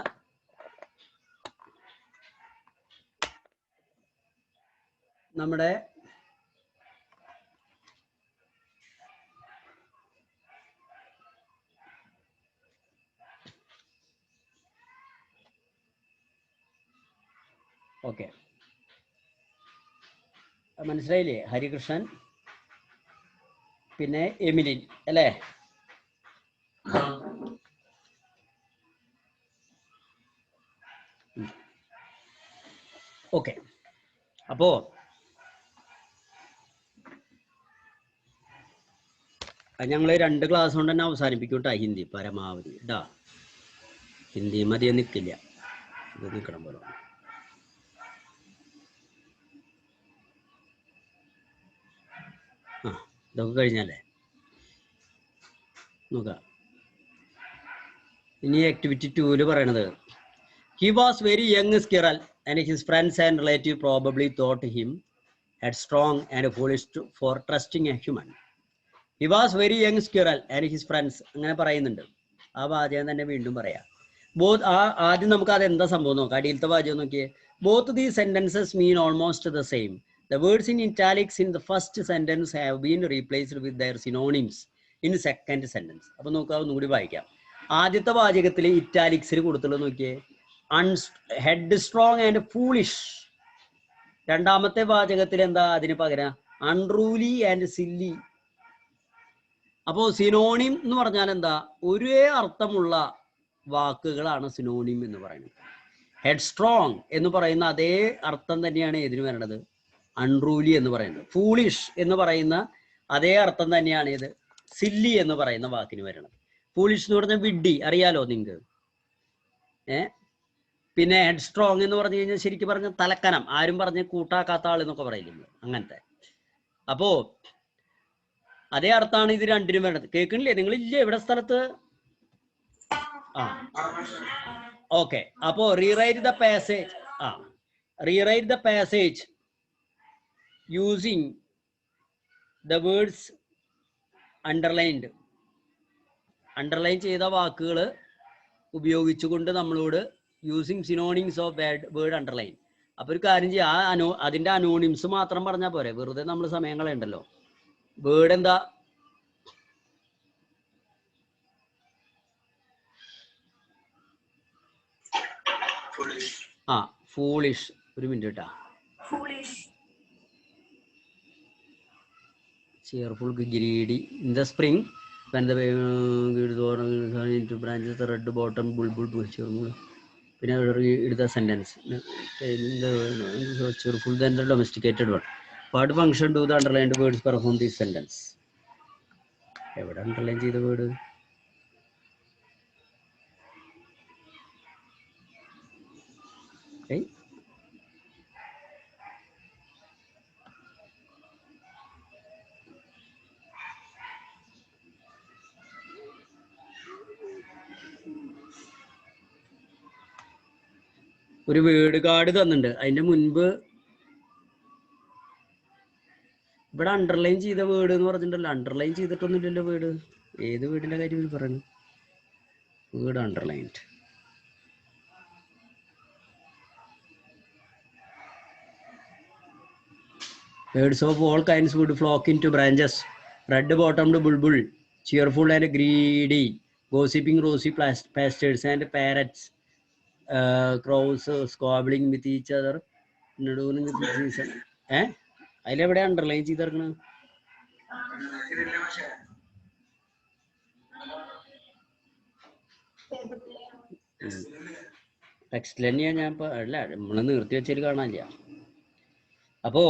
നമ്മുടെ ഓക്കെ, മനസ്സിലായില്ലേ? ഹരികൃഷ്ണൻ, പിന്നെ എമിലിൻ അല്ലേ? ഓക്കെ. അപ്പോ ഞങ്ങൾ 2 ക്ലാസ് കൊണ്ട് തന്നെ അവസാനിപ്പിക്കും കേട്ടാ. ഹിന്ദി പരമാവധി കേട്ടാ. ഹിന്ദി മതിയെ നിൽക്കില്ല, ഇത് നിൽക്കണം പോലെ. ഇതൊക്കെ കഴിഞ്ഞല്ലേ നോക്കാം. ഇനി ആക്ടിവിറ്റി 2 പറയണത് he was very young squirrel and his friends and relatives probably thought him headstrong and foolish for trusting a human. He was very young squirrel and his friends അങ്ങനെ പറയുന്നുണ്ട്. ആ വാചകം തന്നെ വീണ്ടും പറയാം. ബോത്ത് ആദ്യം നമുക്ക് അത് എന്താ സംഭവം നോക്കാം. അടിയിലത്തെ വാചകം നോക്കിയേ. Both these sentences mean almost the same. The words in italics in the first sentence have been replaced with their synonyms in the second sentence. അപ്പൊ നോക്കാം, ഒന്നുകൂടി വായിക്കാം. ആദ്യത്തെ വാചകത്തിൽ ഇറ്റാലിക്സിൽ കൊടുത്തുള്ളത് നോക്കിയേ, ഹെഡ് സ്ട്രോങ് ആൻഡ് ഫൂളിഷ്. രണ്ടാമത്തെ വാചകത്തിൽ എന്താ അതിന് പകരം അൺറൂലി ആൻഡ് സില്ലി. അപ്പോ സിനോണിം എന്ന് പറഞ്ഞാൽ എന്താ, ഒരേ അർത്ഥമുള്ള വാക്കുകളാണ് സിനോണിം എന്ന് പറയുന്നത്. ഹെഡ് സ്ട്രോങ് എന്ന് പറയുന്ന അതേ അർത്ഥം തന്നെയാണ് ഇതിന് വരണത് അൺറൂലി എന്ന് പറയുന്നത്. ഫൂളിഷ് എന്ന് പറയുന്ന അതേ അർത്ഥം തന്നെയാണ് ഇത് സില്ലി എന്ന് പറയുന്ന വാക്കിന് വരണത്. ഫൂളിഷ് എന്ന് പറഞ്ഞാൽ വിഡ്ഢി, അറിയാലോ നിങ്ങൾക്ക്. പിന്നെ ഹെഡ് സ്ട്രോങ് എന്ന് പറഞ്ഞു കഴിഞ്ഞാൽ ശരിക്കും പറഞ്ഞ തലക്കനം, ആരും പറഞ്ഞ് കൂട്ടാക്കാത്ത ആൾ എന്നൊക്കെ പറയില്ലേ, അങ്ങനത്തെ. അപ്പോ അതേ അർത്ഥമാണ് ഇത് രണ്ടിനും വേണ്ടത്. കേൾക്കണില്ലേ നിങ്ങളില്ലേ ഇവിടെ സ്ഥലത്ത്? ആ ഓക്കെ. അപ്പോ rewrite the passage. Rewrite the passage using the words underlined. Underline ചെയ്ത വാക്കുകൾ ഉപയോഗിച്ചുകൊണ്ട് നമ്മളോട് using synonyms of word underline. അപ്പൊ ഒരു കാര്യം ചെയ്യാം, അതിന്റെ അനോണിംസ് മാത്രം പറഞ്ഞാൽ പോരെ, വെറുതെ നമ്മൾ സമയം കളയണ്ടല്ലോ. വേർഡ് എന്താ? ഫൂളിഷ്. ഒരു മിനിറ്റ് കേട്ടാ. cheerful, greedy. In the spring when the into branches, the red bottom bulbul പിന്നെ the sentence cheerful than the domesticated one. What function do the underlined words perform this sentence? എവിടെ underline ചെയ്ത word? ഒരു word card തന്നിട്ടുണ്ട്. അതിന്റെ മുൻപ് ഇവിടെ underline ചെയ്ത word എന്ന് പറഞ്ഞിട്ടുണ്ടല്ലോ. അണ്ടർലൈൻ ചെയ്തിട്ടൊന്നുമില്ലല്ലോ വേർഡ്. ഏത് വേർഡിന്റെ കാര്യം പറയുന്നു? Word underlined. Birds of all kinds would flock into branches. Red-bottomed bulbul, cheerful and greedy, gossiping rosy pastures and parrots, crows squabbling with each other. അതിലെവിടെ അണ്ടർലൈൻ ചെയ്തിറങ്ങണ? ടെക്സ്റ്റിൽ തന്നെയാണ് ഞാൻ ഇപ്പൊ. അല്ല, നമ്മള് നിർത്തി വെച്ചതിൽ കാണാനില്ല. അപ്പോ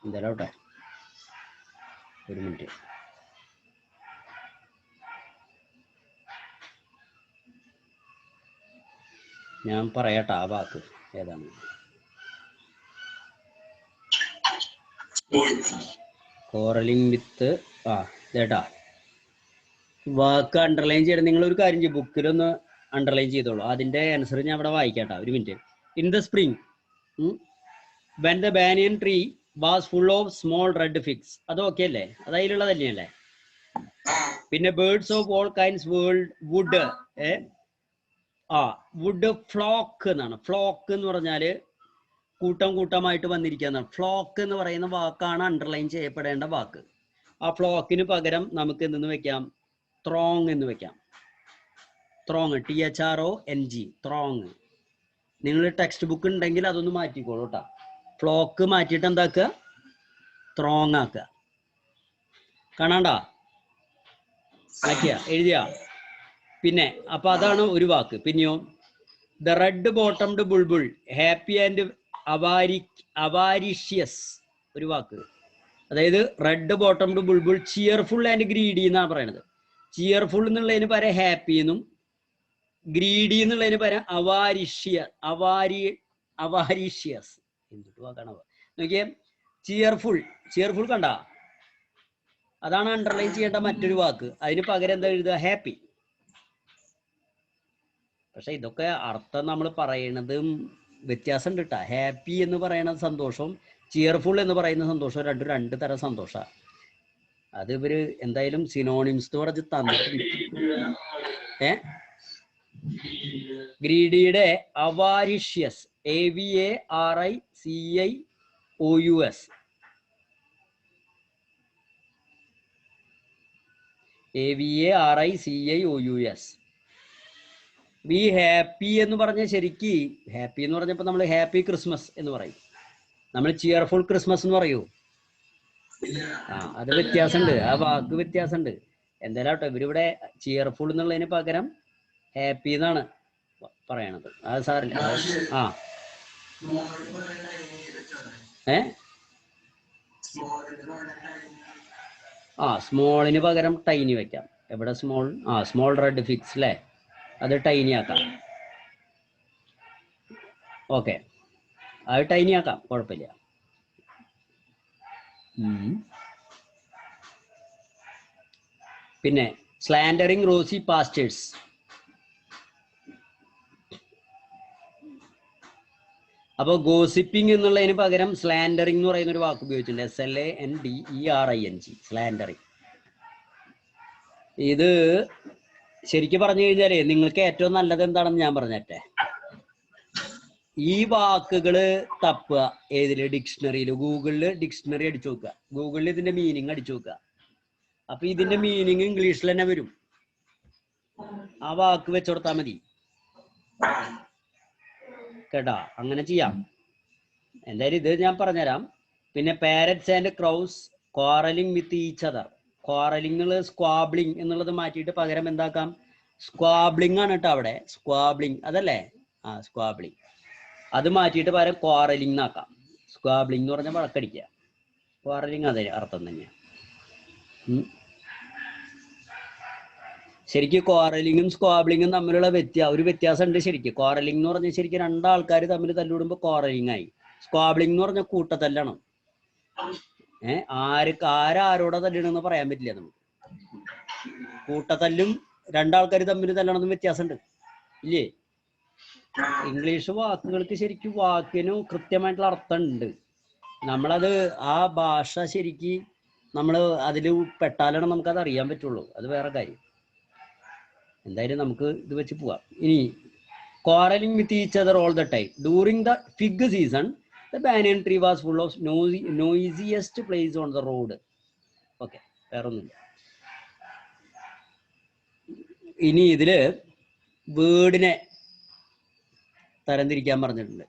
എന്തായാലോട്ടെ, ഒരു മിനിറ്റ്. ഞാൻ പറയട്ടെ ആ വാക്ക് ഏതാണ്. കോറലിംഗ് വിത്ത് ചേട്ടാ വാക്ക് അണ്ടർലൈൻ ചെയ്യണം. നിങ്ങളൊരു കാര്യം ചെയ്യും, ബുക്കിലൊന്ന് അണ്ടർലൈൻ ചെയ്തോളൂ. അതിന്റെ ആൻസർ ഞാൻ ഇവിടെ വായിക്കാട്ടാ, ഒരു minute. In the spring when the banyan tree was full of small red figs. അത് ഓക്കെ അല്ലേ? അത് അതിലുള്ളത് തന്നെയല്ലേ? പിന്നെ birds of all kinds would flock എന്നാണ്. ഫ്ലോക്ക് എന്ന് പറഞ്ഞാല് കൂട്ടം കൂട്ടമായിട്ട് വന്നിരിക്കുന്നതാണ്. ഫ്ലോക്ക് എന്ന് പറയുന്ന വാക്കാണ് അണ്ടർലൈൻ ചെയ്യപ്പെടേണ്ട വാക്ക്. ആ ഫ്ലോക്കിന് പകരം നമുക്ക് എന്തെന്ന് വെക്കാം? ത്രോങ് എന്ന് വെക്കാം. ത്രോങ്, THRONG, ത്രോങ്. നിങ്ങൾ ടെക്സ്റ്റ് ബുക്ക് ഉണ്ടെങ്കിൽ അതൊന്ന് മാറ്റിക്കോളൂ കേട്ടോ. ഫ്ലോക്ക് മാറ്റിയിട്ട് എന്താക്കുക? ത്രോങ് ആക്കുക. കാണാണ്ടാ? മാറ്റിയ എഴുതിയ. പിന്നെ അപ്പൊ അതാണ് ഒരു വാക്ക്. പിന്നെയോ the red bottomed bulbul, happy and avaricious, ഒരു വാക്ക്. അതായത് red bottomed bulbul cheerful and greedy എന്നാണ് പറയണത്. ചിയർഫുൾ എന്നുള്ളതിന് പകരം ഹാപ്പി എന്നും ഗ്രീഡി എന്നുള്ളതിന് പകരം അവാരിഷ്യസ്. എന്തിട്ട് വാക്കാണ് നോക്കിയേ? ചിയർഫുൾ കണ്ട? അതാണ് അണ്ടർലൈൻ ചെയ്യേണ്ട മറ്റൊരു വാക്ക്. അതിന് പകരം എന്താ എഴുതുക? ഹാപ്പി. പക്ഷെ ഇതൊക്കെ അർത്ഥം നമ്മൾ പറയണതും വ്യത്യാസം ഉണ്ട് കേട്ടോ. ഹാപ്പി എന്ന് പറയുന്ന സന്തോഷം, ചിയർഫുൾ എന്ന് പറയുന്ന സന്തോഷം രണ്ട് തരം സന്തോഷമാണ്. അത് ഇവര് എന്തായാലും സിനോണിംസ് പറഞ്ഞ് തന്നിട്ടുണ്ട്. ഗ്രീഡിയുടെ അവാരിഷ്യസ്, AVARICIOUS, AVARICIOUS. ബി ഹാപ്പി എന്ന് പറഞ്ഞ ശരിക്ക് ഹാപ്പി എന്ന് പറഞ്ഞപ്പോൾ നമ്മൾ ഹാപ്പി ക്രിസ്മസ് എന്ന് പറയും. നമ്മൾ ചിയർഫുൾ ക്രിസ്മസ് എന്ന് പറയൂ. അത് വ്യത്യാസമുണ്ട്, ആ വാക്ക് വ്യത്യാസമുണ്ട്. എന്തായാലും കേട്ടോ, ഇവരിവിടെ ചിയർഫുൾ എന്നുള്ളതിന് പകരം ഹാപ്പി എന്നാണ് പറയണത്. അത് സാറില്ല. സ്മോളിന് പകരം ടൈനി വെക്കാം. എവിടെ സ്മോൾ? സ്മോൾ റെഡ് ഫിക്സ് അല്ലേ, അത് ടൈനി ആക്കാം. ഓക്കെ, അത് ടൈനി ആക്കാം, കുഴപ്പമില്ല. പിന്നെ സ്ലാൻഡറിങ് റോസി പാസ്റ്റേഴ്സ്. അപ്പോൾ ഗോസിപ്പിംഗ് എന്നുള്ളതിന് പകരം സ്ലാൻഡറിങ് എന്ന് പറയുന്ന ഒരു വാക്ക് ഉപയോഗിച്ചിട്ടുണ്ട്. SLANDERING, സ്ലാൻഡറിങ്. ഇത് ശരിക്കും പറഞ്ഞു കഴിഞ്ഞാലേ നിങ്ങൾക്ക് ഏറ്റവും നല്ലത് എന്താണെന്ന് ഞാൻ പറഞ്ഞേട്ടെ. ഈ വാക്കുകള് തപ്പുക. ഏതില്? ഡിക്ഷണറിയിൽ. ഗൂഗിളിൽ ഡിക്ഷണറി അടിച്ചു നോക്കുക. ഗൂഗിളിൽ ഇതിന്റെ മീനിങ് അടിച്ചു നോക്കുക. അപ്പൊ ഇതിന്റെ മീനിങ് ഇംഗ്ലീഷിൽ തന്നെ വരും. ആ വാക്ക് വെച്ചുകൊടുത്താൽ മതി കേട്ടാ. അങ്ങനെ ചെയ്യാം. എന്തായാലും ഇത് ഞാൻ പറഞ്ഞുതരാം. പിന്നെ parrots and crows quarreling with each other. Quarreling squabbling എന്നുള്ളത് മാറ്റിയിട്ട് പകരം എന്താക്കാം? സ്ക്വാബ്ലിംഗ് ആണ് കേട്ടോ അവിടെ. സ്ക്വാബ്ലിംഗ് അതല്ലേ? സ്ക്വാബ്ലിംഗ്. അത് മാറ്റിയിട്ട് പകരം ക്വാറലിംഗ് എന്നാക്കാം. സ്ക്വാബ്ലിംഗ് എന്ന് പറഞ്ഞാൽ വഴക്കടിക്കുക. ക്വാറലിംഗ് അതേ അർത്ഥം തന്നെയാണ്. ശരിക്കും ക്വാറലിങ്ങും സ്ക്വാബ്ലിങ്ങും തമ്മിലുള്ള ഒരു വ്യത്യാസം ഉണ്ട്. ശരിക്കും ക്വാറലിംഗ് എന്ന് പറഞ്ഞാൽ ശരിക്കും രണ്ടാൾക്കാർ തമ്മിൽ തല്ലിവിടുമ്പോൾ ക്വാറലിംഗ് ആയി. സ്ക്വാബ്ലിംഗ് എന്ന് പറഞ്ഞാൽ കൂട്ടത്തല്ലാണ്. ആരോടാ തല്ലണമെന്ന് പറയാൻ പറ്റില്ല നമുക്ക്. കൂട്ടത്തല്ലും രണ്ടാൾക്കാർ തമ്മിൽ തല്ലണമെന്നും വ്യത്യാസമുണ്ട് ഇല്ലേ? ഇംഗ്ലീഷ് വാക്കുകൾക്ക് ശരിക്കും വാക്കിനും കൃത്യമായിട്ടുള്ള അർത്ഥം ഉണ്ട്. നമ്മളത് ആ ഭാഷ ശരിക്ക് നമ്മൾ അതിൽ പെട്ടാലാണ് നമുക്കത് അറിയാൻ പറ്റുള്ളൂ. അത് വേറെ കാര്യം. എന്തായാലും നമുക്ക് ഇത് വെച്ച് പോവാം. ഇനി quarreling with each other all the time. During the fig season, the banyan tree was full of noisiest place on the road. Okay, വേറൊന്നുമില്ല. ഇനി ഇതില് വേർഡിനെ തരംതിരിക്കാൻ പറഞ്ഞിട്ടുണ്ട്.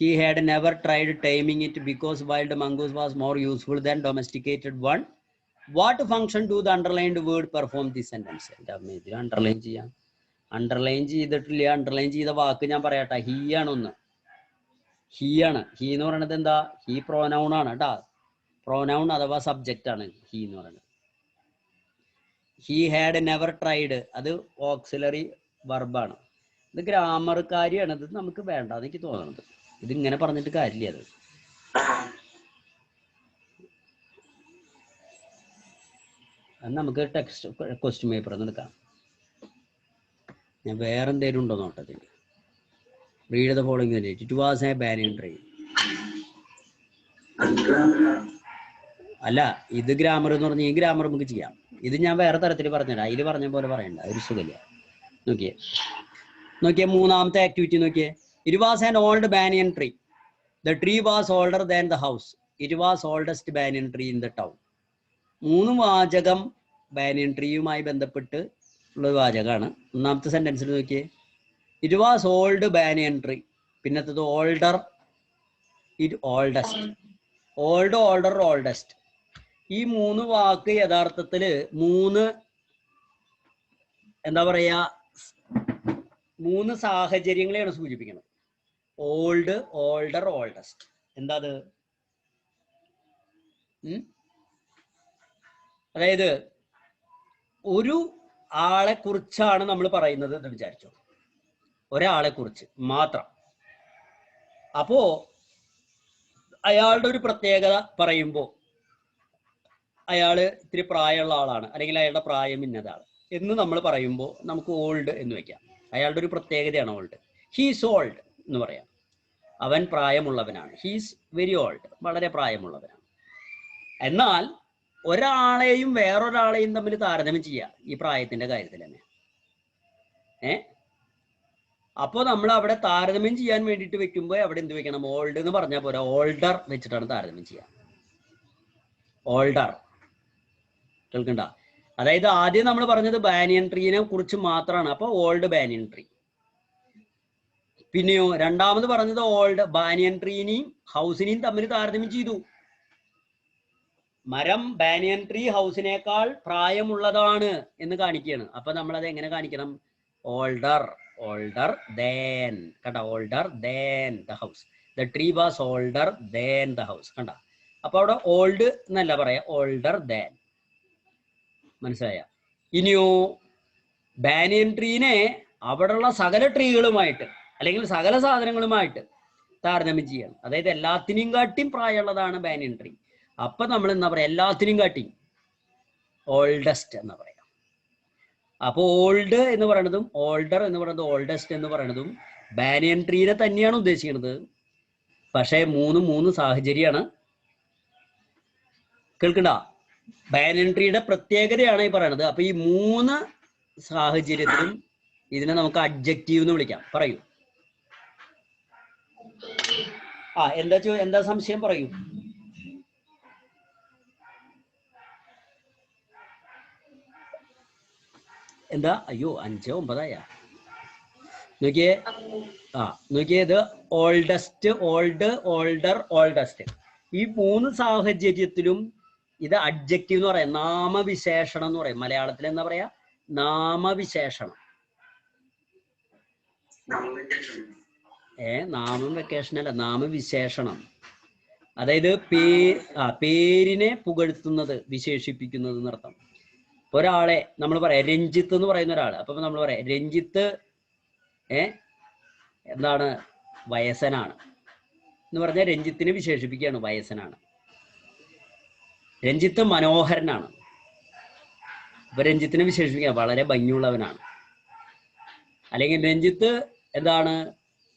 He had never tried taming it because wild mongoose was more useful than domesticated one. What function do the underlined word perform this sentence? ഇതിൽ underline ചെയ്യാം. Underline ചെയ്തിട്ടില്ല. Underline ചെയ്ത വാക്ക് ഞാൻ പറയട്ടെ. ഹീ ആണ് ഒന്ന്. ഹീ ആണ്. ഹീ എന്ന് പറയുന്നത് എന്താ? ഹീ പ്രോനൗൺ ആണ് കേട്ടാ. പ്രോനൗൺ അഥവാ സബ്ജക്റ്റ് ആണ് ഹീ എന്ന് പറയുന്നത്. ഹീ ഹാഡ് നെവർ ട്രൈഡ്, അത് ഓക്സിലറി വെർബാണ്. ഇത് ഗ്രാമർ കാര്യമാണ്. ഇത് നമുക്ക് വേണ്ടാന്ന് എനിക്ക് തോന്നുന്നത്. ഇതിങ്ങനെ പറഞ്ഞിട്ട് കാര്യമില്ല. അത് നമുക്ക് ടെക്സ്റ്റ് ക്വസ്റ്റ്യൻ പേപ്പർ ഒന്ന് എടുക്കാം. ഞാൻ വേറെ എന്തെങ്കിലും ഉണ്ടോ നോട്ടത്തിൽ. Read the following sentence. It was A banyan tree. അല്ല, ഇത് ഗ്രാമർ എന്ന് പറഞ്ഞാൽ ഈ ഗ്രാമർ നമുക്ക് ചെയ്യാം. ഇത് ഞാൻ വേറെ തരത്തിൽ പറഞ്ഞുതരാം. അതിൽ പറഞ്ഞ പോലെ പറയണ്ട, ഒരു സുഖമില്ല. നോക്കിയേ മൂന്നാമത്തെ ആക്ടിവിറ്റി നോക്കിയേ. It was an old banyan tree. The tree was older than the house. It was oldest banyan tree in the town. 3 വാചകം ബാനിയൻ ട്രീയുമായി ബന്ധപ്പെട്ട് ഉള്ള വാചകമാണ്. ഒന്നാമത്തെ സെന്റൻസിൽ നോക്കിയേ. It was old banyan tree. പിന്നത്തത് older, it oldest. Old, older, oldest. ഈ 3 വാക്ക് യഥാർത്ഥത്തില് 3 എന്താ പറയാ 3 സാഹചര്യങ്ങളെയാണ് സൂചിപ്പിക്കുന്നത്. Old, older, oldest. എന്താ അത്? അതായത് ഒരു ആളെ കുറിച്ചാണ് നമ്മൾ പറയുന്നത് എന്ന് വിചാരിച്ചോ. ഒരാളെ കുറിച്ച് മാത്രം. അപ്പോ അയാളുടെ ഒരു പ്രത്യേകത പറയുമ്പോൾ അയാള് ഇത്തിരി പ്രായമുള്ള ആളാണ്, അല്ലെങ്കിൽ അയാളുടെ പ്രായം ഇന്നതാണ് എന്ന് നമ്മൾ പറയുമ്പോൾ നമുക്ക് ഓൾഡ് എന്ന് വെക്കാം. അയാളുടെ ഒരു പ്രത്യേകതയാണ് ഓൾഡ്. ഹീസ് ഓൾഡ് എന്ന് പറയാം. അവൻ പ്രായമുള്ളവനാണ്. ഹീസ് വെരി ഓൾഡ്, വളരെ പ്രായമുള്ളവനാണ്. എന്നാൽ ഒരാളെയും വേറൊരാളെയും തമ്മിൽ താരതമ്യം ചെയ്യാം ഈ പ്രായത്തിന്റെ കാര്യത്തിൽ തന്നെ. അപ്പോൾ നമ്മൾ അവിടെ താരതമ്യം ചെയ്യാൻ വേണ്ടിയിട്ട് വെക്കുമ്പോൾ അവിടെ എന്ത് വെക്കണം? ഓൾഡ് എന്ന് പറഞ്ഞാൽ പോരാ, ഓൾഡർ വെച്ചിട്ടാണ് താരതമ്യം ചെയ്യുക. ഓൾഡർ കേൾക്കണ്ട? അതായത് ആദ്യം നമ്മൾ പറഞ്ഞത് ബാനിയൻ ട്രീനെ കുറിച്ച് മാത്രമാണ്, അപ്പൊ ഓൾഡ് ബാനിയൻ ട്രീ. പിന്നെയോ രണ്ടാമത് പറഞ്ഞത് ഓൾഡ് ബാനിയൻ ട്രീനെയും ഹൗസിനെയും തമ്മിൽ താരതമ്യം ചെയ്തു. മരം ബാനിയൻ ട്രീ ഹൗസിനേക്കാൾ പ്രായമുള്ളതാണ് എന്ന് കാണിക്കുകയാണ്. അപ്പൊ നമ്മൾ അത് എങ്ങനെ കാണിക്കണം? Older, older than. കണ്ട? Older than the house. The tree was older than the house. കണ്ട? അപ്പൊ അവിടെ ഓൾഡ് എന്നല്ല പറയാ, ഓൾഡർ ദാൻ. മനസ്സിലായ? ഇനിയോ ബാനിയൻ ട്രീനെ അവിടെയുള്ള സകല ട്രീകളുമായിട്ട് അല്ലെങ്കിൽ സകല സാധനങ്ങളുമായിട്ട് താരതമ്യം ചെയ്യണം. അതായത് എല്ലാത്തിനെയും കാട്ടിയും പ്രായമുള്ളതാണ് ബാനിയൻ ട്രീ. അപ്പൊ നമ്മൾ എന്താ പറയാ? എല്ലാത്തിനെയും കാട്ടി ഓൾഡസ്റ്റ് എന്ന് പറയാം. അപ്പൊ ഓൾഡ് എന്ന് പറയുന്നതും ഓൾഡർ എന്ന് പറയുന്നതും ഓൾഡസ്റ്റ് എന്ന് പറയുന്നതും ബാനിയൻ ട്രീനെ തന്നെയാണ് ഉദ്ദേശിക്കുന്നത്. പക്ഷേ മൂന്ന് സാഹചര്യമാണ്. കേൾക്കണ്ട? ബാനിയൻ ട്രീയുടെ പ്രത്യേകതയാണ് ഈ പറയുന്നത്. അപ്പൊ ഈ 3 സാഹചര്യത്തിലും ഇതിനെ നമുക്ക് അഡ്ജക്റ്റീവ് എന്ന് വിളിക്കാം. പറയൂ. എന്താ സംശയം? പറയൂ. എന്താ? അയ്യോ 5:09 നോക്കിയേ. നോക്കിയേ, ഇത് ഓൾഡസ്റ്റ്, ഓൾഡ്, ഓൾഡർ, ഓൾഡസ്റ്റ്. ഈ 3 സാഹചര്യത്തിലും ഇത് അഡ്ജക്റ്റീവ് എന്ന് പറയാം, നാമവിശേഷണം എന്ന് പറയും. മലയാളത്തിൽ എന്താ പറയാ? നാമവിശേഷണം. നാമം വെക്കേഷൻ അല്ല, നാമവിശേഷണം. അതായത് പേരിനെ പുകഴ്ത്തുന്നത്, വിശേഷിപ്പിക്കുന്നത് എന്നർത്ഥം. ഒരാളെ നമ്മൾ പറയാം രഞ്ജിത്ത് എന്ന് പറയുന്ന ഒരാൾ. അപ്പൊ നമ്മൾ പറയാം രഞ്ജിത്ത് എന്താണ്? വയസ്സനാണ് എന്ന് പറഞ്ഞാൽ രഞ്ജിത്തിനെ വിശേഷിപ്പിക്കുകയാണ്, വയസ്സനാണ്. രഞ്ജിത്ത് മനോഹരനാണ്, അപ്പൊ രഞ്ജിത്തിനെ വിശേഷിപ്പിക്കുക വളരെ ഭംഗിയുള്ളവനാണ്. അല്ലെങ്കിൽ രഞ്ജിത്ത് എന്താണ്?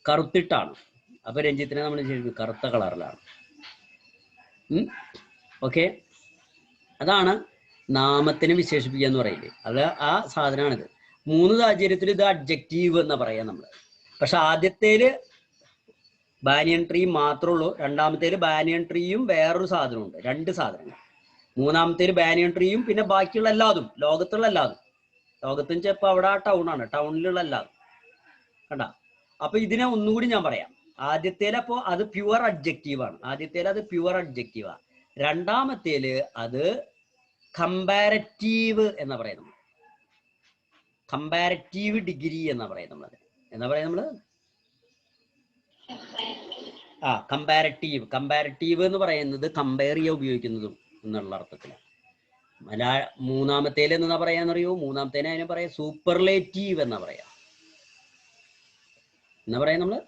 കറുത്തിട്ടാണ്, അപ്പൊ രഞ്ജിത്തിനെ നമ്മൾ വിശേഷിപ്പിക്കും കറുത്ത കളറിലാണ്. ഓക്കെ, അതാണ് നാമത്തിനെ വിശേഷിപ്പിക്കുക എന്ന് പറയില്ലേ, അത് ആ സാധനമാണിത്. 3 സാഹചര്യത്തിൽ ഇത് അഡ്ജക്റ്റീവ് എന്ന് പറയാം നമ്മൾ. പക്ഷെ ആദ്യത്തേല് ബാനിയൻ ട്രീ മാത്രമേ ഉള്ളൂ, രണ്ടാമത്തേല് ബാനിയൻ ട്രീയും വേറൊരു സാധനമുണ്ട്, 2 സാധനങ്ങൾ. മൂന്നാമത്തേല് ബാനിയൻ ട്രീയും പിന്നെ ബാക്കിയുള്ള എല്ലാതും, ലോകത്തുള്ള എല്ലാതും. ലോകത്തിന് ചിലപ്പോൾ അവിടെ ആ ടൗണാണ്, ടൗണിലുള്ള എല്ലാതും. കണ്ട? അപ്പൊ ഇതിനെ ഒന്നുകൂടി ഞാൻ പറയാം. ആദ്യത്തേല് അപ്പോ അത് പ്യുവർ അഡ്ജക്റ്റീവാണ്. ആദ്യത്തേല് അത് പ്യുവർ അഡ്ജക്റ്റീവാ. രണ്ടാമത്തേല് അത് കമ്പാരറ്റീവ് എന്ന് പറയുന്നത്, കമ്പാരറ്റീവ് ഡിഗ്രി എന്ന് പറയുന്നത്. എന്താ പറയാ നമ്മള്? കമ്പാരറ്റീവ് എന്ന് പറയുന്നത് കമ്പയർ ചെയ്യാൻ ഉപയോഗിക്കുന്നതും എന്നുള്ള അർത്ഥത്തില്. മൂന്നാമത്തേല് എന്താ പറയാന്നറിയോ? മൂന്നാമത്തേനെ അതിനെ പറയാ സൂപ്പർലേറ്റീവ് എന്നാ പറയാ. എന്താ പറയാ നമ്മള്?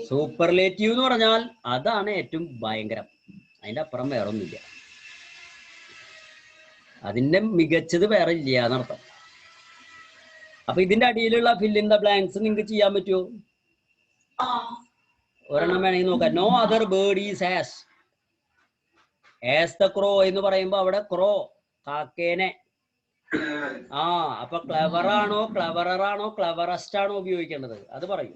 സൂപ്പർലേറ്റീവ് എന്ന് പറഞ്ഞാൽ അതാണ് ഏറ്റവും ഭയങ്കരം, അതിന്റെ അപ്പുറം വേറെ ഒന്നുമില്ല, അതിന്റെ മികച്ചത് വേറെ ഇല്ല എന്നർത്ഥം. അപ്പൊ ഇതിന്റെ അടിയിലുള്ള ഫിൽ ഇൻ ദ ബ്ലാങ്ക്സ് നിങ്ങൾക്ക് ചെയ്യാൻ പറ്റുമോ? ഒരെണ്ണം വേണമെങ്കിൽ നോക്കാം. No other bird is as the crow എന്ന് പറയുമ്പോ അവിടെ ക്രോ, കാക്കേനെ. അപ്പൊ ക്ലവർ ആണോ, ക്ലവറർ ആണോ, ക്ലവറസ്റ്റ് ആണോ ഉപയോഗിക്കേണ്ടത്? അത് പറയൂ.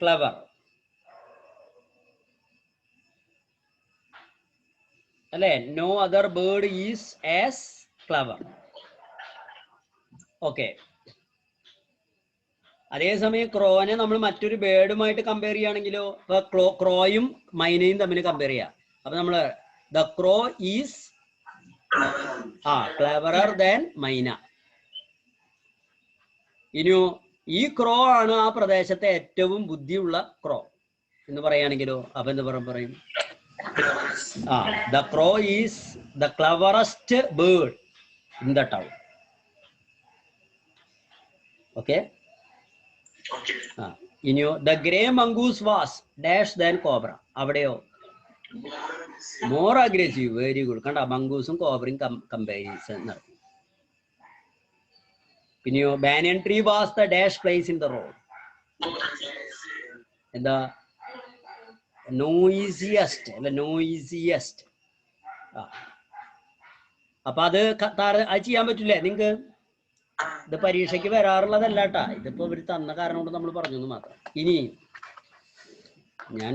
ക്ലവർ അല്ലെ? No other bird is as clever. Okay. അതേസമയം ക്രോനെ നമ്മൾ മറ്റൊരു ബേർഡുമായിട്ട് കമ്പയർ ചെയ്യുകയാണെങ്കിലോ, ഇപ്പൊ ക്രോയും മൈനയും തമ്മിൽ കമ്പയർ ചെയ്യാം. അപ്പൊ നമ്മള് the crow is cleverer than മൈന. ഇനിയോ ഈ ക്രോ ആണ് ആ പ്രദേശത്തെ ഏറ്റവും ബുദ്ധിയുള്ള ക്രോ എന്ന് പറയുകയാണെങ്കിലോ, അപ്പൊ എന്താ പറയും? The crow is the cleverest bird in the town. Okay. ഇനിയോ the grey mongoose was dash than cobra. അവിടെയോ മോർ അഗ്രസീവ്. Very good. കണ്ട, മംഗൂസും കോബ്രയും കമ്പാരിസൺ നടത്തി. പിന്നെയോ banyan tree was the dash place in the road. എന്താ noisiest അല്ല, നോയിസിയസ്റ്റ്. അപ്പൊ അത് അത് ചെയ്യാൻ പറ്റില്ലേ നിങ്ങക്ക്? ഇത് പരീക്ഷയ്ക്ക് വരാറുള്ളതല്ല കേട്ടാ, ഇതിപ്പോ ഇവര് തന്ന കാരണം കൊണ്ട് നമ്മൾ പറഞ്ഞു മാത്രം. ഇനി ഞാൻ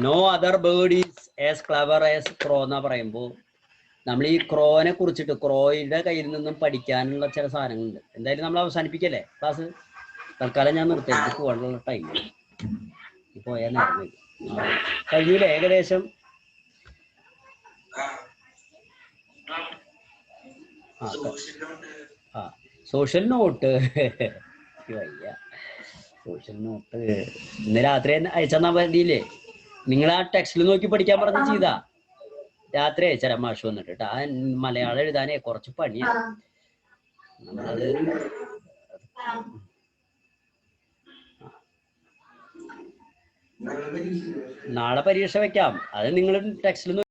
no other bird is as clever as crow എന്നാ പറയുമ്പോ നമ്മൾ ഈ ക്രോനെ കുറിച്ചിട്ട് ക്രോയുടെ കയ്യിൽ നിന്നും പഠിക്കാനുള്ള ചില സാധനങ്ങളുണ്ട്. എന്തായാലും നമ്മൾ അവസാനിപ്പിക്കല്ലേ ക്ലാസ്? തൽക്കാലം ഞാൻ നിർത്തി, എനിക്ക് പോകാനുള്ള ടൈം പോയാൽ നേരം കഴിഞ്ഞില്ലേ ഏകദേശം. സോഷ്യൽ നോട്ട് വയ്യ. സോഷ്യൽ നോട്ട് ഇന്ന് രാത്രി അയച്ചെന്നാ മതിയില്ലേ? നിങ്ങൾ ആ ടെക്സ്റ്റിൽ നോക്കി പഠിക്കാൻ പറഞ്ഞ് ചെയ്താ രാത്രി അയച്ചാ മാഷ് വന്നിട്ട് കേട്ടോ. ആ മലയാളം എഴുതാനേ കുറച്ച് പണിയാണ്. നമ്മളത് നാളെ പരീക്ഷ വെക്കാം. അത് നിങ്ങൾ ടെക്സ്റ്റിൽ